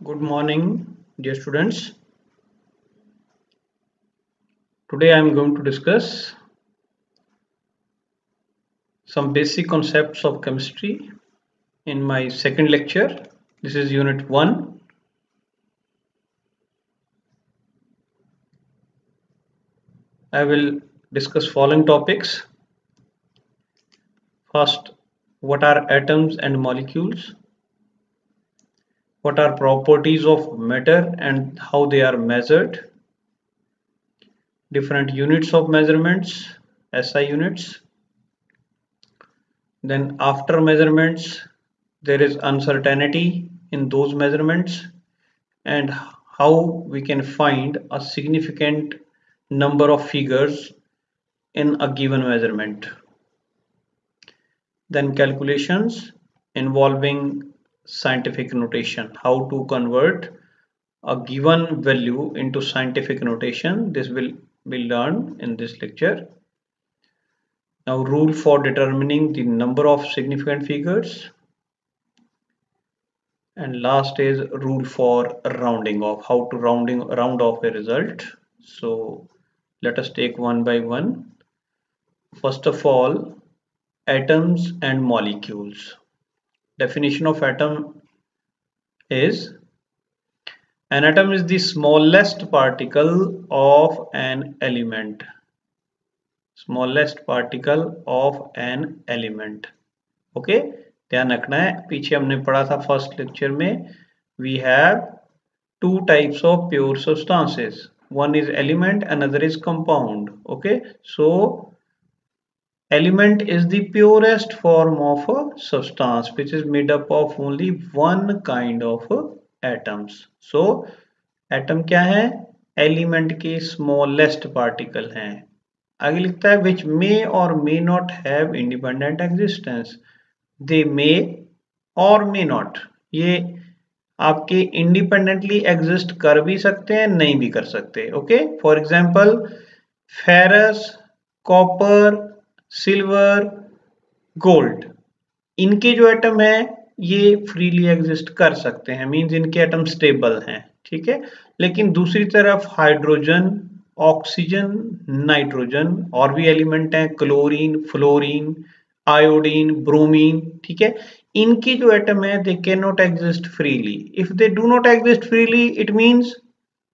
Good morning, dear students. Today I am going to discuss some basic concepts of chemistry in my second lecture. This is Unit 1. I will discuss following topics. First, what are atoms and molecules? What are properties of matter and how they are measured? Different units of measurements, SI units. Then after measurements, there is uncertainty in those measurements and how we can find a significant number of figures in a given measurement. Then calculations involving scientific notation, how to convert a given value into scientific notation. This will be learned in this lecture. Now, rule for determining the number of significant figures. And last is rule for rounding off, how to round off a result. So let us take one by one. First of all, atoms and molecules. Definition of atom is: an atom is the smallest particle of an element. Smallest particle of an element. Okay, ध्यान रखना है, पीछे हमने पढ़ा था first lecture में, we have two types of pure substances. One is element, another is compound. Okay, so element is the purest form of a substance which is made up of only one kind of atoms. So atom क्या है? Element के smallest particle हैं. आगे लिखता है which may or may not have independent existence. They may or may not. ये आपके independently exist कर भी सकते हैं, नहीं भी कर सकते. Okay, for example ferrous, copper, silver, gold, इनके जो एटम है ये फ्रीली एग्जिस्ट कर सकते हैं, मींस इनके एटम स्टेबल हैं. ठीक है, लेकिन दूसरी तरफ हाइड्रोजन, ऑक्सीजन, नाइट्रोजन और भी एलिमेंट हैं, क्लोरीन, फ्लोरीन, आयोडीन, ब्रोमीन. ठीक है, इनकी जो एटम है they can not exist freely. If they do not exist freely, it means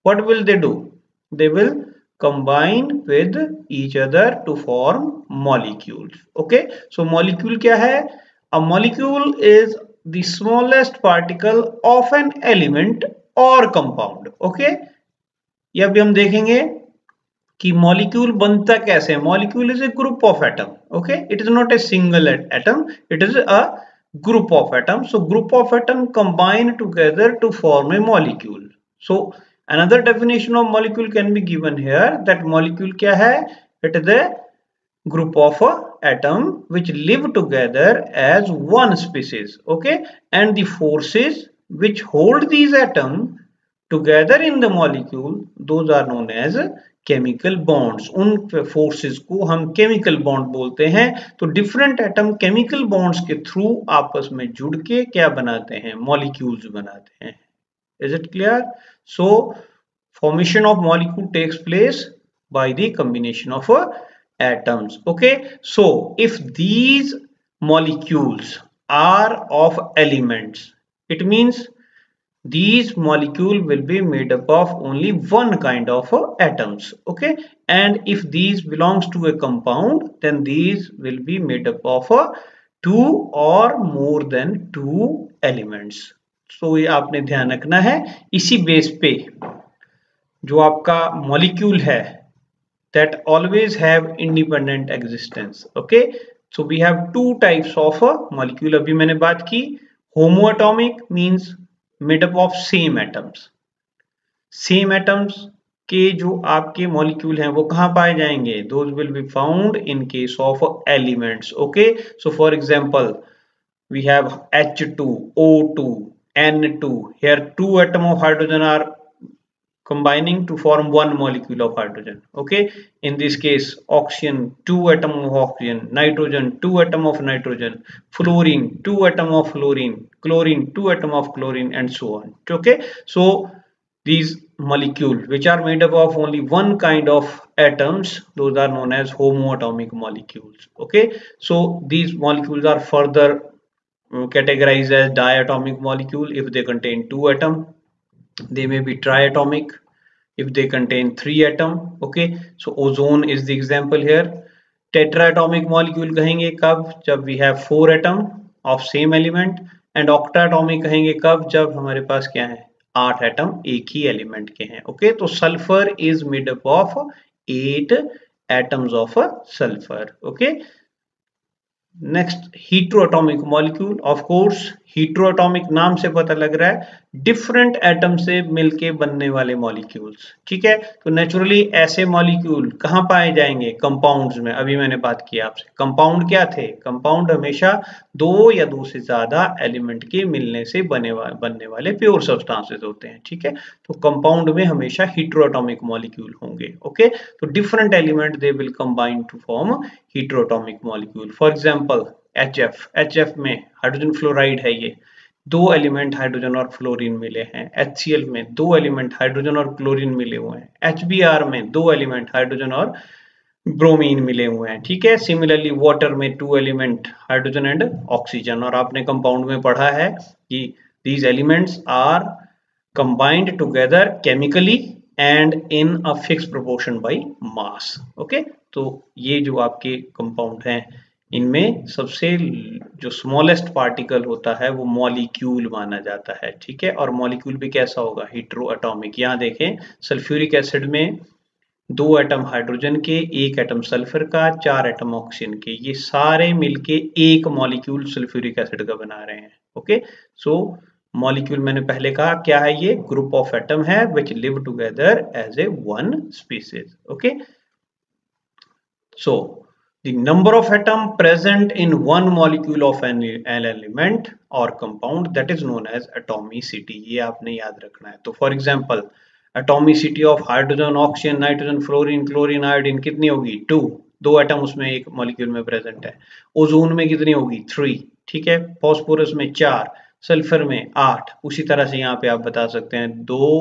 what will they do? They will combine with each other to form molecules. Okay, so molecule क्या है? A molecule is the smallest particle of an element or compound. Okay, ये अभी हम देखेंगे कि molecule बनता कैसे है. Molecule is a group of atom. Okay, it is not a single atom, it is a group of atoms. So group of atom combine together to form a molecule. So another definition of molecule can be given here, that molecule क्या है? It is a group of atom which live together as one species. Okay, and the forces which hold these atoms together in the molecule, those are known as chemical bonds. उन forces को हम chemical bond बोलते हैं. तो different atom chemical bonds के through आपस में जुड़ के क्या बनाते हैं? मॉलिक्यूल्स बनाते हैं. Is it clear? So formation of molecule takes place by the combination of atoms. Okay, so if these molecules are of elements, it means these molecule will be made up of only one kind of atoms. Okay, and if these belongs to a compound, then these will be made up of two or more than two elements. So ये आपने ध्यान रखना है. इसी base पे जो आपका molecule है that always have independent existence. Okay, so we have two types of molecule. अभी मैंने बात की homoatomic means made up of same atoms. Same atoms के जो आपके मॉलिक्यूल हैं वो कहाँ पाए जाएंगे? Those will be found in case of elements. Okay, so for example we have H2, O2, N2. Here two atoms of hydrogen are combining to form one molecule of hydrogen. Okay, in this case oxygen 2 atom of oxygen, nitrogen 2 atom of nitrogen, fluorine 2 atom of fluorine, chlorine 2 atom of chlorine, and so on. Okay, so these molecules which are made up of only one kind of atoms, those are known as homoatomic molecules. Okay, so these molecules are further categorized as diatomic molecule if they contain two atoms. They may be triatomic if they contain 3 atom. Okay, so ozone is the example here. Tetraatomic molecule कहेंगे कब, जब we have 4 atom of same element, and octatomic कहेंगे कब, जब हमारे पास क्या है 8 atom एक ही एलिमेंट के हैं. ओके, तो sulphur is made up of 8 atoms of sulphur. Okay, next heteroatomic molecule. Of course heteroatomic नाम से पता लग रहा है डिफरेंट एटम से मिलके बनने वाले मॉलिक्यूल्स. ठीक है, तो नेचुरली ऐसे मॉलिक्यूल कहाँ पाए जाएंगे, कंपाउंड्स में. अभी मैंने बात की आपसे, कंपाउंड क्या थे, कंपाउंड हमेशा दो या दो से ज्यादा एलिमेंट के मिलने से बनने वाले प्योर सब्सटेंसेस होते हैं. ठीक है, तो कंपाउंड में हमेशा हीट्रोएटॉमिक मॉलिक्यूल होंगे. ओके, तो different element they will combine to form heteroatomic molecule. For example HF में हाइड्रोजन फ्लोराइड है, ये दो एलिमेंट हाइड्रोजन और फ्लोरीन मिले हैं. HCl में दो एलिमेंट हाइड्रोजन और क्लोरीन मिले हुए हैं. HBr में दो एलिमेंट हाइड्रोजन और ब्रोमीन मिले हुए हैं. ठीक है, सिमिलरली वाटर में two element hydrogen and oxygen. और आपने कंपाउंड में पढ़ा है कि these elements are combined together chemically and in a fix proportion by mass. Okay, तो ये जो आपके कंपाउंड हैं इनमें सबसे जो स्मॉलेस्ट पार्टिकल होता है वो मॉलिक्यूल माना जाता है. ठीक है, और मॉलिक्यूल भी कैसा होगा, हीट्रोएटॉमिक. यहाँ देखें, सल्फ्यूरिक एसिड में दो एटम हाइड्रोजन के, एक एटम सल्फर का, चार एटम ऑक्सीजन के, ये सारे मिलके एक मॉलिक्यूल सल्फ्यूरिक एसिड का बना रहे हैं. ओके, सो मॉलिक्यूल मैंने पहले कहा क्या है, ये ग्रुप ऑफ एटम है which live together as a one species. Okay, so the number of atom present in one molecule of an element or compound, that is known as atomicity. ये आपने याद रखना है. तो for example atomicity of hydrogen, oxygen, nitrogen, fluorine, chlorine, iodine कितनी होगी, 2. दो atom उसमें एक मॉलिक्यूल में प्रेजेंट है. ओजोन में कितनी होगी, 3. ठीक है, फॉस्फोरस में 4, सल्फर में 8. उसी तरह से यहाँ पे आप बता सकते हैं 2,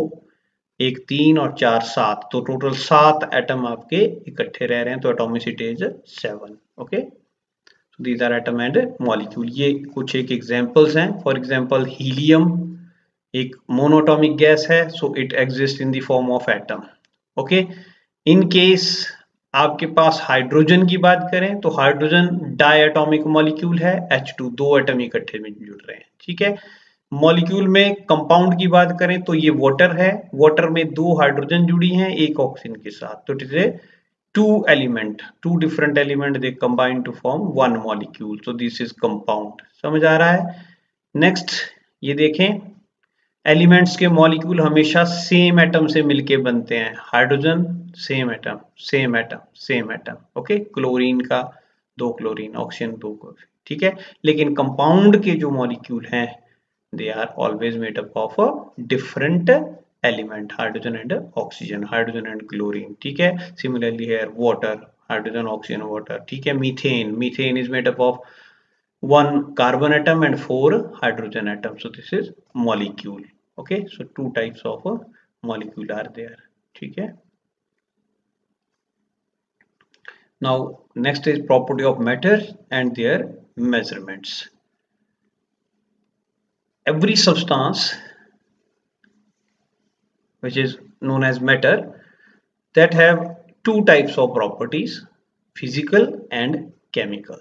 1 3 और 4 7, तो टोटल 7 एटम आपके इकट्ठे रह रहे हैं, तो atomicity is 7. Okay, so these are atom and molecule. ये कुछ एक एग्जांपल्स हैं. फॉर एग्जांपल हीलियम एक मोनोटॉमिक गैस है, so it exist in the form of atom. Okay, in case आपके पास हाइड्रोजन की बात करें तो हाइड्रोजन डायटॉमिक मॉलिक्यूल है, H2 दो एटम इकट्ठे में जुड़ रहे हैं. ठीक है, मॉलिक्यूल में कंपाउंड की बात करें तो ये वाटर है, वाटर में दो हाइड्रोजन जुड़ी हैं एक ऑक्सीजन के साथ, तो it is a two different element they combine to form one molecule. So this is compound. समझ आ रहा है. नेक्स्ट ये देखें, एलिमेंट्स के मॉलिक्यूल हमेशा सेम एटम से मिलके बनते हैं. Hydrogen same atom same atom same atom. Okay, chlorine का 2 क्लोरीन, ऑक्सीजन 2 क्लोरीन. ठीक है, लेकिन कंपाउंड के जो मॉलिक्यूल हैं they are always made up of a different element, hydrogen and oxygen, hydrogen and chlorine. ठीक है, similarly here water, hydrogen, oxygen, water. ठीक है, methane is made up of 1 carbon atom and 4 hydrogen atom. So this is molecule. Okay, so 2 types of molecule are there. ठीक है, now next is property of matter and their measurements. Every substance which is known as matter that have two types of properties, physical and chemical.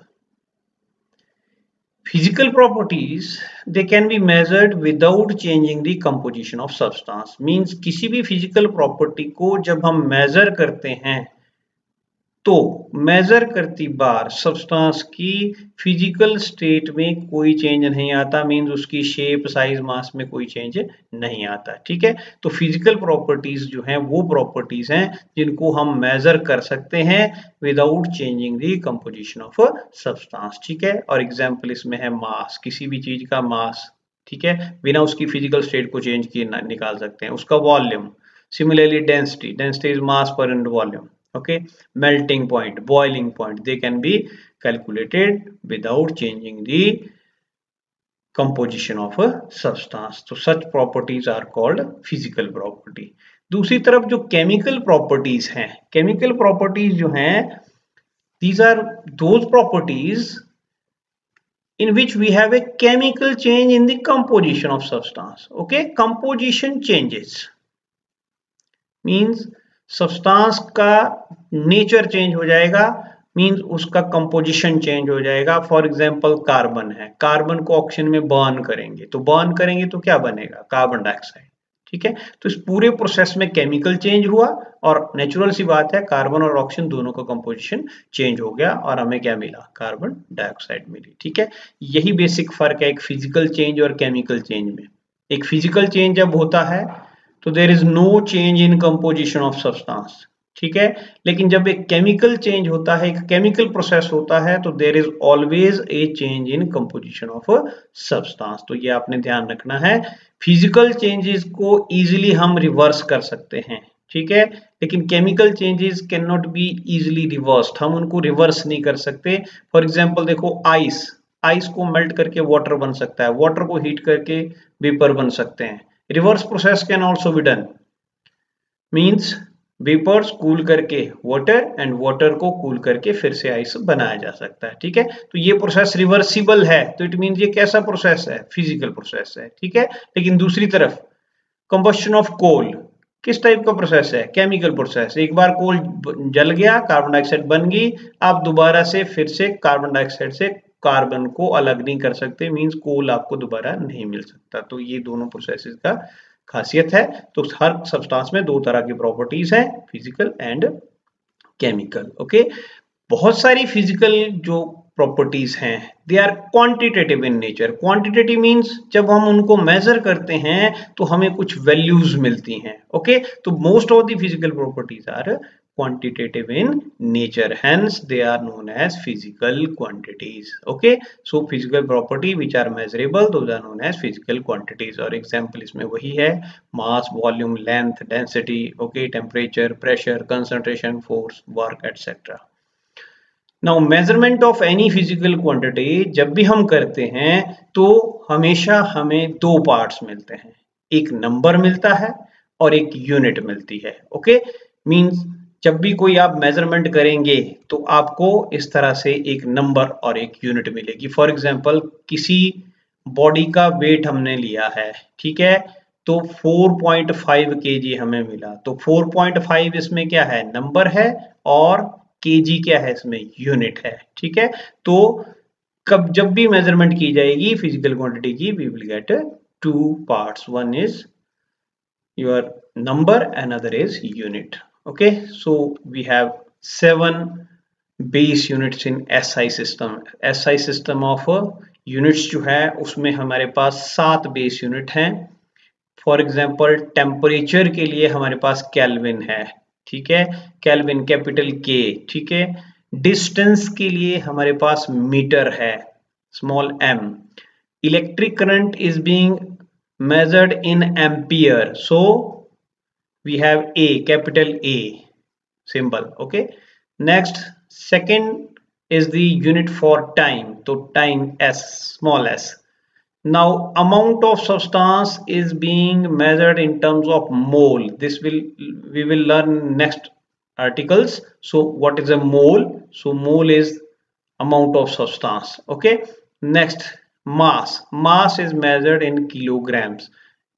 Physical properties, they can be measured without changing the composition of substance. Means किसी भी physical property को जब हम measure करते हैं तो major करती बार substance की फिजिकल स्टेट में कोई चेंज नहीं आता. मींस उसकी शेप, साइज, मास में कोई चेंज नहीं आता. ठीक है, तो फिजिकल प्रॉपर्टीज जो हैं वो प्रॉपर्टीज हैं जिनको हम मेजर कर सकते हैं without changing the composition of substance. ठीक है, और एग्जांपल इसमें है मास, किसी भी चीज का मास. ठीक है, बिना उसकी फिजिकल स्टेट को चेंज किए निकाल सकते हैं. उसका volume, Similarly, density is mass per unit volume. Okay, melting point, boiling point, they can be calculated without changing the composition of a substance. So such properties are called physical property. दूसरी तरफ जो chemical properties हैं, chemical properties जो हैं, these are those properties in which we have a chemical change in the composition of substance. Okay, composition changes means substance का nature change हो जाएगा, means उसका कंपोजिशन चेंज हो जाएगा. फॉर एग्जांपल कार्बन है, carbon को ऑक्सीजन में burn करेंगे तो क्या बनेगा, कार्बन डाइऑक्साइड. ठीक है, तो इस पूरे प्रोसेस में केमिकल चेंज हुआ और नेचुरल सी बात है कार्बन और ऑक्सीजन दोनों का कंपोजिशन चेंज हो गया और हमें क्या मिला, कार्बन डाइऑक्साइड मिली. ठीक है, यही बेसिक फर्क है एक फिजिकल चेंज और केमिकल चेंज में. एक फिजिकल चेंज जब होता है तो there is no change in composition of substance. ठीक है, लेकिन जब एक केमिकल चेंज होता है, एक केमिकल प्रोसेस होता है, तो there is always a change in composition of substance. तो ये आपने ध्यान रखना है. फिजिकल चेंजेस को इजीली हम रिवर्स कर सकते हैं. ठीक है, लेकिन chemical changes can not be easily reversed, हम उनको रिवर्स नहीं कर सकते. फॉर एग्जांपल देखो, आइस को मेल्ट करके वाटर बन सकता है, वाटर को हीट करके वेपर बन सकते हैं. Reverse process can also be done, means vapours cool करके वाटर एंड वाटर को कूल करके फिर से आइस बनाया जा सकता है. ठीक है, तो ये प्रोसेस रिवर्सिबल है, तो इट मीन्स ये कैसा प्रोसेस है, फिजिकल प्रोसेस है. ठीक है, लेकिन दूसरी तरफ कंबस्शन ऑफ कोल किस टाइप का प्रोसेस है, केमिकल प्रोसेस. एक बार कोल जल गया, कार्बन डाइऑक्साइड बन गई, आप दोबारा से फिर से कार्बन डाइऑक्साइड से कार्बन को अलग नहीं कर सकते, मीन्स कोल आपको दोबारा नहीं मिल सकता. तो ये दोनों प्रोसेसेस का खासियत है. तो हर सब्सटेंस में दो तरह की प्रॉपर्टीज हैं, फिजिकल एंड केमिकल. ओके, बहुत सारी फिजिकल जो प्रॉपर्टीज हैं they are quantitative in nature. Quantitative means जब हम उनको मेजर करते हैं तो हमें कुछ वैल्यूज मिलती हैं. ओके, तो most of the physical properties are quantitative in nature, hence they are known as physical quantities. Okay, so physical property which are measurable, those are known as physical quantities. और example इसमें वही है, mass, volume, length, density, okay, temperature, pressure, concentration, force, work, etc. Now measurement of any physical quantity जब भी हम करते हैं तो हमेशा हमें दो पार्ट्स मिलते हैं, एक नंबर मिलता है और एक यूनिट मिलती है. ओके, मीन्स जब भी कोई आप मेजरमेंट करेंगे तो आपको इस तरह से एक नंबर और एक यूनिट मिलेगी. फॉर एग्जांपल किसी बॉडी का वेट हमने लिया है, ठीक है, तो 4.5 kg हमें मिला. तो 4.5 इसमें क्या है, नंबर है, और kg क्या है, इसमें यूनिट है. ठीक है, तो जब भी मेजरमेंट की जाएगी फिजिकल क्वांटिटी की, we will get two parts, one is your number, another is unit. Okay, so we have 7 base units in SI system. SI system of units जो है उसमें हमारे पास 7 बेस यूनिट हैं. फॉर एग्जांपल टेम्परेचर के लिए हमारे पास kelvin है. ठीक है, केल्विन कैपिटल के. ठीक है, डिस्टेंस के लिए हमारे पास मीटर है, small m. Electric current is being measured in ampere, so we have A, capital A symbol. Okay, next second is the unit for time, so time S, small s. Now amount of substance is being measured in terms of mole. This we will learn next articles. So what is a mole? So mole is amount of substance. Okay, next mass is measured in kilograms,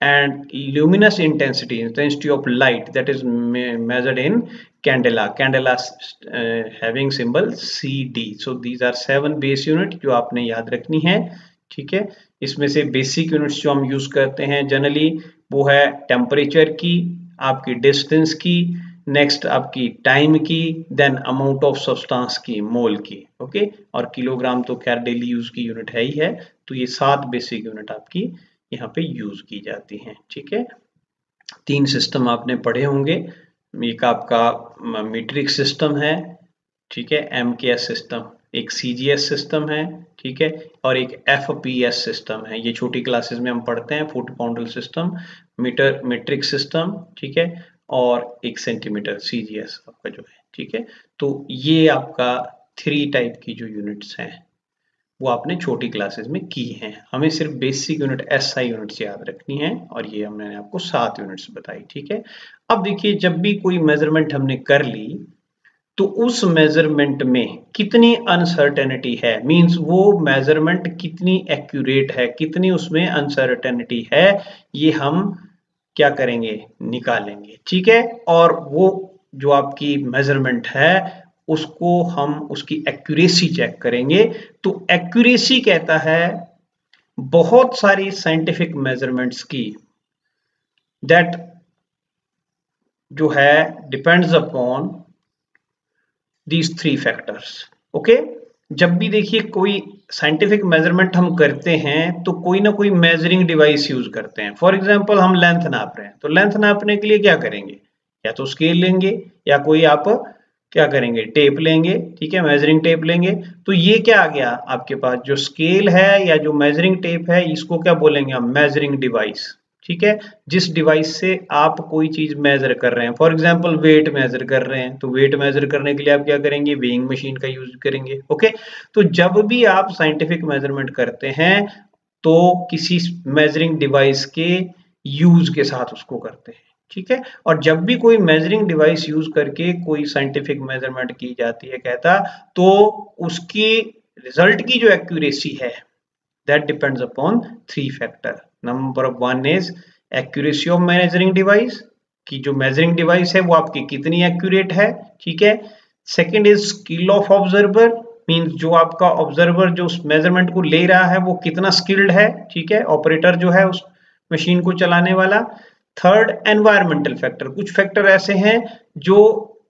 and luminous intensity of light, that is measured in candela having symbol CD. so these are 7 base unit जो आपने याद रखनी है. ठीक है, इसमें से basic units जो हम यूज करते हैं जनरली वो है टेम्परेचर की, आपकी डिस्टेंस की, नेक्स्ट आपकी टाइम की, देन अमाउंट ऑफ सब्सटेंस की, मोल की. ओके, और किलोग्राम तो खैर डेली यूज की यूनिट है ही है. तो ये 7 बेसिक यूनिट आपकी यहाँ पे यूज की जाती हैं. ठीक है, 3 सिस्टम आपने पढ़े होंगे. एक आपका मीट्रिक सिस्टम है, ठीक है, MKS सिस्टम, एक CGS सिस्टम है, ठीक है, और एक FPS सिस्टम है. ये छोटी क्लासेस में हम पढ़ते हैं, फुट पाउंडल सिस्टम, मीट्रिक सिस्टम, ठीक है, और 1 सेंटीमीटर CGS आपका जो है, ठीक है। तो ये आपका 3 टाइप की जो यूनिट्स हैं वो आपने छोटी क्लासेस में की हैं। हमें सिर्फ बेसिक यूनिट SI यूनिट्स याद रखनी है और ये हमने आपको 7 यूनिट्स बताई, ठीक है। अब देखिए जब भी कोई मेजरमेंट हमने कर ली तो उस मेजरमेंट में कितनी अनसर्टेनिटी है, मींस वो मेजरमेंट कितनी एक्यूरेट है, कितनी उसमें अनसर्टेनिटी है, ये हम क्या करेंगे, निकालेंगे, ठीक है। और वो जो आपकी मेजरमेंट है उसको हम उसकी एक्यूरेसी चेक करेंगे। तो एक्यूरेसी कहता है बहुत सारी साइंटिफिक मेजरमेंट्स की दैट जो है depends upon these 3 factors, okay. जब भी देखिए कोई साइंटिफिक मेजरमेंट हम करते हैं तो कोई ना कोई मेजरिंग डिवाइस यूज करते हैं। फॉर एग्जांपल हम लेंथ नाप रहे हैं तो लेंथ नापने के लिए क्या करेंगे, या तो स्केल लेंगे या कोई आप क्या करेंगे, टेप लेंगे, ठीक है, मेजरिंग टेप लेंगे। तो ये क्या आ गया आपके पास, जो स्केल है या जो मेजरिंग टेप है इसको क्या बोलेंगे हम, मेजरिंग डिवाइस, ठीक है। जिस डिवाइस से आप कोई चीज मेजर कर रहे हैं, फॉर एग्जांपल वेट मेजर कर रहे हैं तो वेट मेजर करने के लिए आप क्या करेंगे, वेइंग मशीन का यूज करेंगे, ओके। तो जब भी आप साइंटिफिक मेजरमेंट करते हैं तो किसी मेजरिंग डिवाइस के यूज के साथ उसको करते हैं, ठीक है। और जब भी कोई मेजरिंग डिवाइस यूज करके कोई साइंटिफिक मेजरमेंट की जाती है कहता, तो उसकी रिजल्ट की जो एक्यूरेसी है that depends upon 3 factor. Number 1 is accuracy of measuring device, कि जो measuring device है वो आपकी कितनी accurate है, ठीक है। Second is skill of observer, means जो आपका ऑब्जर्वर जो उस मेजरमेंट को ले रहा है वो कितना स्किल्ड है, ठीक है, ऑपरेटर जो है उस मशीन को चलाने वाला। थर्ड एनवायरमेंटल फैक्टर, कुछ फैक्टर ऐसे हैं जो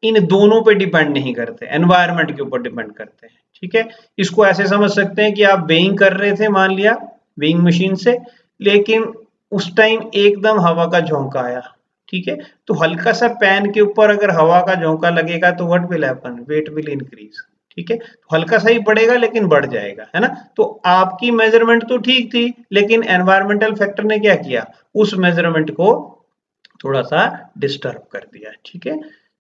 इन दोनों पे डिपेंड नहीं करते, एनवायरमेंट के ऊपर डिपेंड करते हैं, ठीक है। इसको ऐसे समझ सकते हैं कि आप वेइंग कर रहे थे, मान लिया वेइंग मशीन से, लेकिन उस टाइम एकदम हवा का झोंका आया, ठीक है। तो हल्का सा पैन के ऊपर अगर हवा का झोंका लगेगा तो what will happen, weight will increase, ठीक है। तो हल्का सा ही बढ़ेगा लेकिन बढ़ जाएगा, है ना। तो आपकी मेजरमेंट तो ठीक थी लेकिन एनवायरमेंटल फैक्टर ने क्या किया, उस मेजरमेंट को थोड़ा सा डिस्टर्ब कर दिया, ठीक है।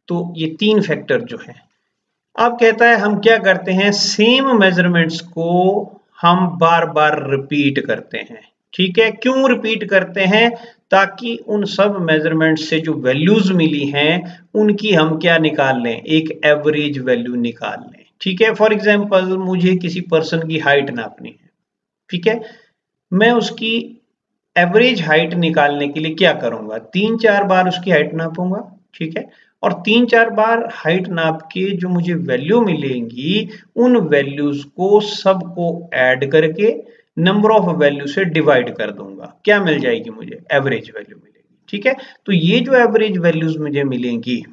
तो ये 3 फैक्टर जो है। अब कहता है हम क्या करते हैं, सेम मेजरमेंट्स को हम बार बार रिपीट करते हैं, ठीक है। क्यों रिपीट करते हैं, ताकि उन सब मेजरमेंट से जो वैल्यूज मिली हैं उनकी हम क्या निकाल लें, एक एवरेज वैल्यू निकाल लें, ठीक है। फॉर एग्जांपल मुझे किसी पर्सन की हाइट नापनी है, ठीक है। मैं उसकी एवरेज हाइट निकालने के लिए क्या करूंगा, 3-4 बार उसकी हाइट नापूंगा, ठीक है। और 3-4 बार हाइट नाप के जो मुझे वैल्यू मिलेंगी उन वैल्यूज को सबको ऐड करके नंबर ऑफ वैल्यू से डिवाइड कर दूंगा, क्या मिल जाएगी मुझे, एवरेज वैल्यू मिलेगी, ठीक है। तो ये जो एवरेज वैल्यूज मुझे मिलेंगी,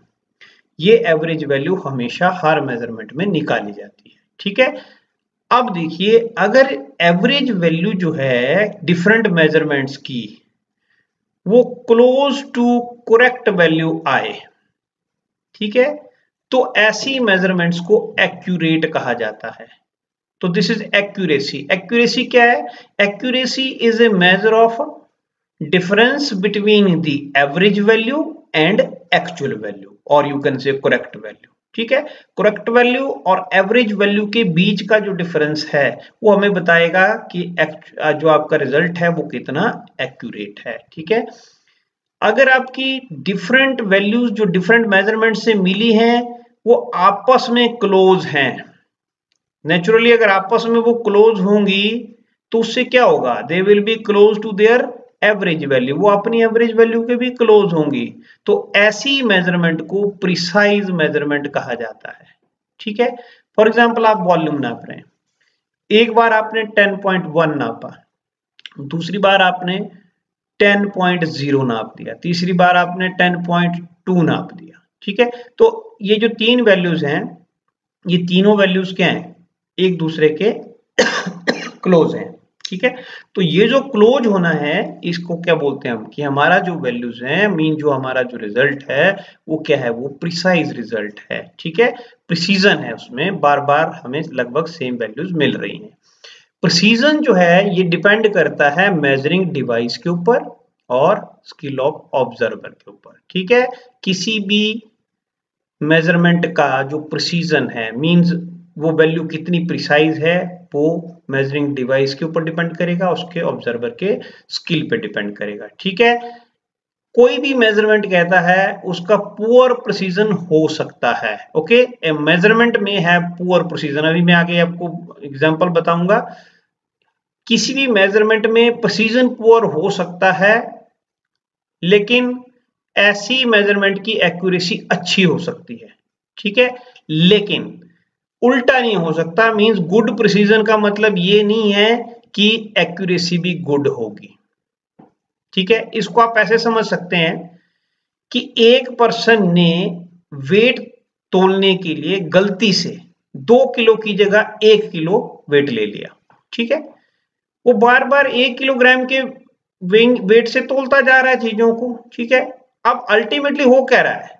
ये एवरेज वैल्यू हमेशा हर मेजरमेंट में निकाली जाती है, ठीक है। अब देखिए अगर एवरेज वैल्यू जो है डिफरेंट मेजरमेंट्स की वो क्लोज टू करेक्ट वैल्यू आए, ठीक है, तो ऐसी मेजरमेंट्स को एक्यूरेट कहा जाता है। तो दिस इज एक्यूरेसी। एक्यूरेसी क्या है, accuracy is a measure of difference between the average value and actual value, और you can say correct value, ठीक है। करेक्ट वैल्यू और एवरेज वैल्यू के बीच का जो डिफरेंस है वो हमें बताएगा कि जो आपका रिजल्ट है वो कितना एक्यूरेट है, ठीक है। अगर आपकी डिफरेंट वैल्यूज जो डिफरेंट मेजरमेंट से मिली हैं वो आपस में क्लोज हैं, नेचुरली अगर आपस में वो क्लोज होंगी तो उससे क्या होगा, they will be close to their average value, वो अपनी एवरेज वैल्यू के भी क्लोज होंगी। तो ऐसी मेजरमेंट को प्रिसाइज मेजरमेंट कहा जाता है, ठीक है। फॉर एग्जांपल आप वॉल्यूम नाप रहे हैं, एक बार आपने 10.1 नापा, दूसरी बार आपने 10.0 नाप दिया, तीसरी बार आपने 10.2 नाप दिया, ठीक है। तो ये जो 3 वैल्यूज हैं ये तीनों वैल्यूज क्या हैं, एक दूसरे के क्लोज हैं, ठीक है। तो ये जो क्लोज होना है इसको क्या बोलते हैं हम, कि हमारा जो वैल्यूज है मीन जो हमारा जो रिजल्ट है वो क्या है, वो प्रिसाइज रिजल्ट है, ठीक है। प्रिसीजन है, उसमें बार बार हमें लगभग सेम वैल्यूज मिल रही हैं। प्रिसीजन जो है ये डिपेंड करता है मेजरिंग डिवाइस के ऊपर और स्किल ऑफ ऑब्जर्वर के ऊपर। ठीक है, किसी भी मेजरमेंट का जो प्रिसीजन है मींस वो वैल्यू कितनी प्रिसाइज है वो मेजरिंग डिवाइस के ऊपर डिपेंड करेगा, उसके ऑब्जर्वर के स्किल पे डिपेंड करेगा। ठीक है, कोई भी मेजरमेंट कहता है उसका पुअर प्रिसीजन हो सकता है। ओके, मेजरमेंट में है पुअर प्रिसीजन। अभी मैं आगे आपको एग्जांपल बताऊंगा। किसी भी मेजरमेंट में प्रिसीजन पुअर हो सकता है, लेकिन ऐसी मेजरमेंट की एक्यूरेसी अच्छी हो सकती है। ठीक है, लेकिन उल्टा नहीं हो सकता। मींस गुड प्रिसीजन का मतलब ये नहीं है कि एक्यूरेसी भी गुड होगी। ठीक है, इसको आप ऐसे समझ सकते हैं कि एक पर्सन ने वेट तोलने के लिए गलती से 2 किलो की जगह 1 किलो वेट ले लिया। ठीक है, वो बार बार 1 किलोग्राम के वेट से तोलता जा रहा है चीजों को। ठीक है, अब अल्टीमेटली हो क्या रहा है,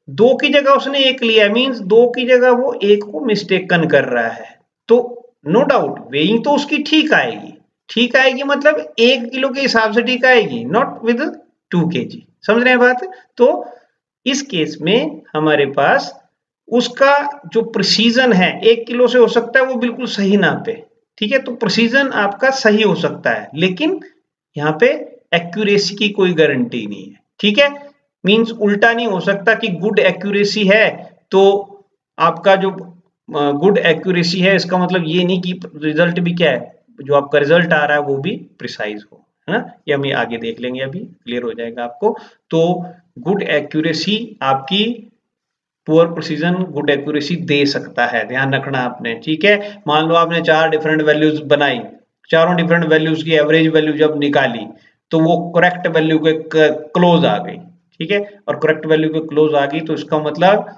2 की जगह उसने 1 लिया, मींस 2 की जगह वो 1 को मिस्टेकन कर रहा है। तो नो डाउट वेइंग तो उसकी ठीक आएगी। ठीक आएगी मतलब 1 किलो के हिसाब से ठीक आएगी, नॉट विद 2 kg। समझ रहे हैं बात? तो इस केस में हमारे पास उसका जो प्रिसीजन है 1 किलो से हो सकता है वो बिल्कुल सही नापे। ठीक है, तो प्रिसीजन आपका सही हो सकता है, लेकिन यहाँ पे एक्यूरेसी की कोई गारंटी नहीं है। ठीक है, मींस उल्टा नहीं हो सकता कि गुड एक्यूरेसी है तो आपका जो गुड एक्यूरेसी है इसका मतलब ये नहीं कि रिजल्ट भी क्या है, जो आपका रिजल्ट आ रहा है वो भी प्रिसाइज हो, है ना। ये हम आगे देख लेंगे, अभी क्लियर हो जाएगा आपको। तो गुड एक्यूरेसी आपकी पुअर प्रिसीजन गुड एक्यूरेसी दे सकता है, ध्यान रखना आपने। ठीक है, मान लो आपने 4 डिफरेंट वैल्यूज बनाई, चारों डिफरेंट वैल्यूज की एवरेज वैल्यू जब निकाली तो वो करेक्ट वैल्यू के क्लोज आ गई। ठीक है, और करेक्ट वैल्यू के क्लोज आ गई तो इसका मतलब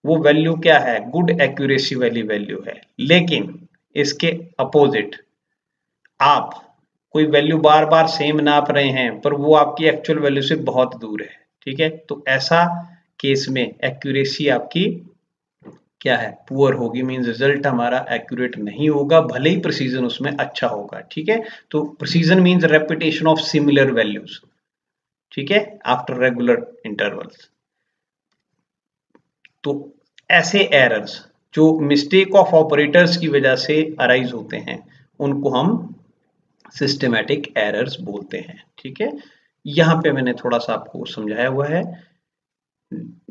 वो वैल्यू क्या है, गुड एक्यूरेसी वाली वैल्यू है। लेकिन इसके अपोजिट आप कोई वैल्यू बार बार सेम नाप रहे हैं पर वो आपकी एक्चुअल वैल्यू से बहुत दूर है। ठीक है, तो ऐसा केस में एक्यूरेसी आपकी क्या है, पुअर होगी। मींस रिजल्ट हमारा एक्यूरेट नहीं होगा, भले ही प्रिसीजन उसमें अच्छा होगा। ठीक है, तो precision means repetition of similar values. ठीक है, आफ्टर रेगुलर इंटरवल्स। तो ऐसे एरर्स जो मिस्टेक ऑफ ऑपरेटर्स की वजह से अराइज होते हैं उनको हम सिस्टमैटिक एरर्स बोलते हैं। ठीक है, यहां पे मैंने थोड़ा सा आपको समझाया हुआ है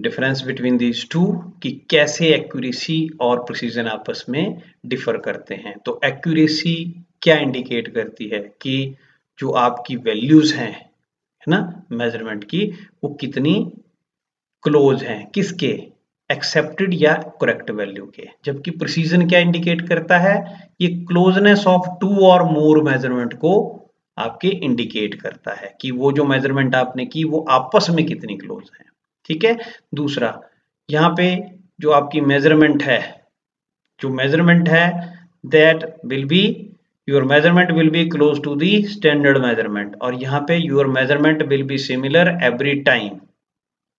डिफरेंस बिटवीन दीज टू कि कैसे एक्यूरेसी और प्रिसीजन आपस में डिफर करते हैं। तो एक्यूरेसी क्या इंडिकेट करती है कि जो आपकी वैल्यूज हैं, है ना, मेजरमेंट की, वो कितनी क्लोज हैं, किसके, एक्सेप्टेड या करेक्ट वैल्यू के। जबकि प्रिसीजन क्या इंडिकेट करता है, ये क्लोजनेस ऑफ 2 और मोर मेजरमेंट को आपके इंडिकेट करता है कि वो जो मेजरमेंट आपने की वो आपस में कितनी क्लोज है। ठीक है, दूसरा यहाँ पे जो आपकी मेजरमेंट है, जो मेजरमेंट है that will be your measurement will be close to the standard measurement, और यहाँ पे your measurement will be similar every time.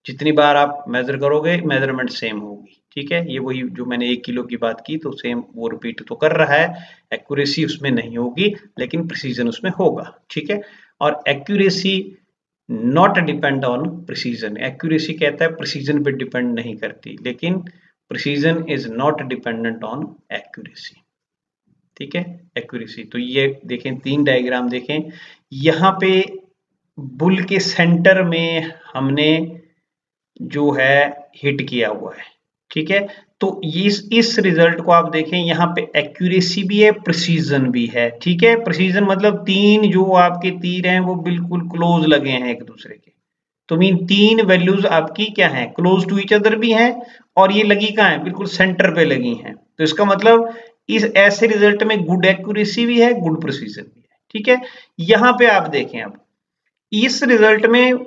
जितनी बार आप मेजर करोगे मेजरमेंट सेम होगी। ठीक है, ये वही जो मैंने 1 किलो की बात की तो सेम वो रिपीट तो कर रहा है, एक्यूरेसी उसमें नहीं होगी लेकिन प्रिसीजन उसमें होगा। ठीक है, और accuracy not depend on precision. Accuracy कहता है प्रिसीजन पे डिपेंड नहीं करती, लेकिन precision is not dependent on accuracy. ठीक है, एक्यूरेसी। तो ये देखें 3 डायग्राम देखें, यहाँ पे बुल के सेंटर में हमने जो है हिट किया हुआ है। ठीक है, तो इस रिजल्ट को आप देखें, यहाँ पे एक्यूरेसी भी है, प्रिसीजन भी है। ठीक है, प्रिसीजन मतलब 3 जो आपके तीर हैं वो बिल्कुल क्लोज लगे हैं एक दूसरे के। तो मीन 3 वैल्यूज आपकी क्या है, क्लोज टू ईच अदर भी हैं, और ये लगी कहाँ है, बिल्कुल सेंटर पे लगी हैं। तो इसका मतलब इस ऐसे रिजल्ट में गुड एक्यूरेसी भी है, गुड प्रिसीजन भी है। ठीक है, यहाँ पे आप देखें, अब इस रिजल्ट में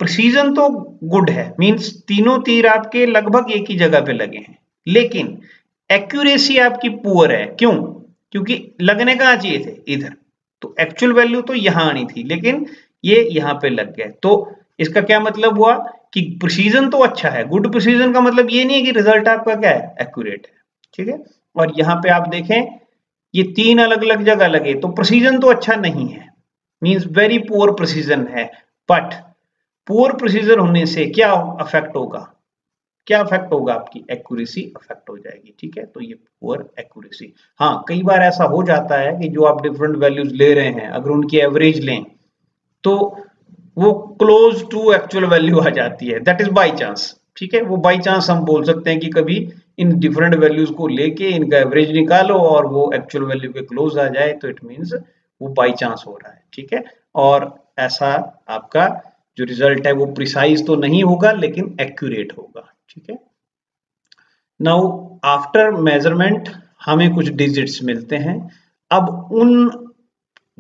प्रिसीजन तो गुड है, मींस तीनों तीर आपके लगभग एक ही जगह पे लगे हैं, लेकिन एक्यूरेसी आपकी पुअर है। क्यों? क्योंकि लगने कहाँ चाहिए थे, इधर। तो एक्चुअल वैल्यू तो यहां आनी थी, लेकिन ये यहां पे लग गए। तो इसका क्या मतलब हुआ कि प्रिसीजन तो अच्छा है। गुड प्रिसीजन का मतलब ये नहीं है कि रिजल्ट आपका क्या है, एक्यूरेट है। ठीक है, और यहाँ पे आप देखें ये 3 अलग अलग जगह लगे तो प्रिसीजन तो अच्छा नहीं है। मींस वेरी पुअर प्रिसीजन है। बट पुअर प्रिसीजन होने से क्या अफेक्ट होगा, क्या अफेक्ट होगा, आपकी एक्यूरेसी अफेक्ट हो जाएगी। ठीक है, तो ये पुअर एक्यूरेसी। हाँ, कई बार ऐसा हो जाता है कि जो आप डिफरेंट वैल्यूज ले रहे हैं अगर उनकी एवरेज लें तो वो क्लोज टू एक्चुअल वैल्यू आ जाती है, दैट इज बाई चांस। ठीक है, वो बाई चांस हम बोल सकते हैं कि कभी इन डिफरेंट वैल्यूज को लेके इनका एवरेज निकालो और वो एक्चुअल वैल्यू के क्लोज आ जाए तो इट मींस वो बाई चांस हो रहा है। ठीक है, और ऐसा आपका जो रिजल्ट है वो प्रिसाइज तो नहीं होगा लेकिन एक्यूरेट होगा। ठीक है, नाउ आफ्टर मेजरमेंट हमें कुछ डिजिट्स मिलते हैं। अब उन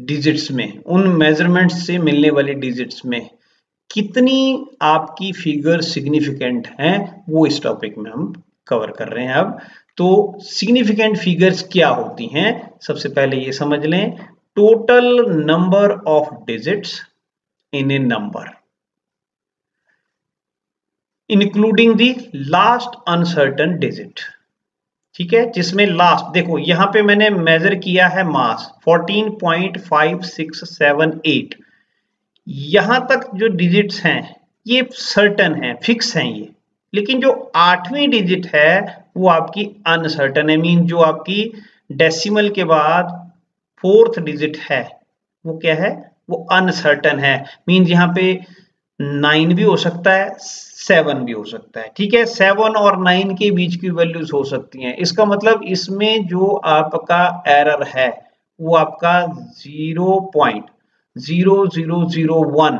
डिजिट्स में, उन मेजरमेंट से मिलने वाली डिजिट्स में कितनी आपकी फिगर सिग्निफिकेंट हैं वो इस टॉपिक में हम कवर कर रहे हैं। अब तो सिग्निफिकेंट फिगर्स क्या होती हैं, सबसे पहले ये समझ लें, total number of digits in A number including the last uncertain digit. ठीक है, जिसमें लास्ट देखो यहां पे मैंने मेजर किया है मास 14.5678, यहां तक जो डिजिट्स हैं ये सर्टन है, फिक्स हैं ये, लेकिन जो 8वीं डिजिट है वो आपकी अनसर्टन है। मीन जो आपकी डेसिमल के बाद 4th डिजिट है वो क्या है, वो अनसर्टन है। मीन यहाँ पे 9 भी हो सकता है, 7 भी हो सकता है। ठीक है, 7 और 9 के बीच की वैल्यूज हो सकती हैं। इसका मतलब इसमें जो आपका एरर है वो आपका 0.0001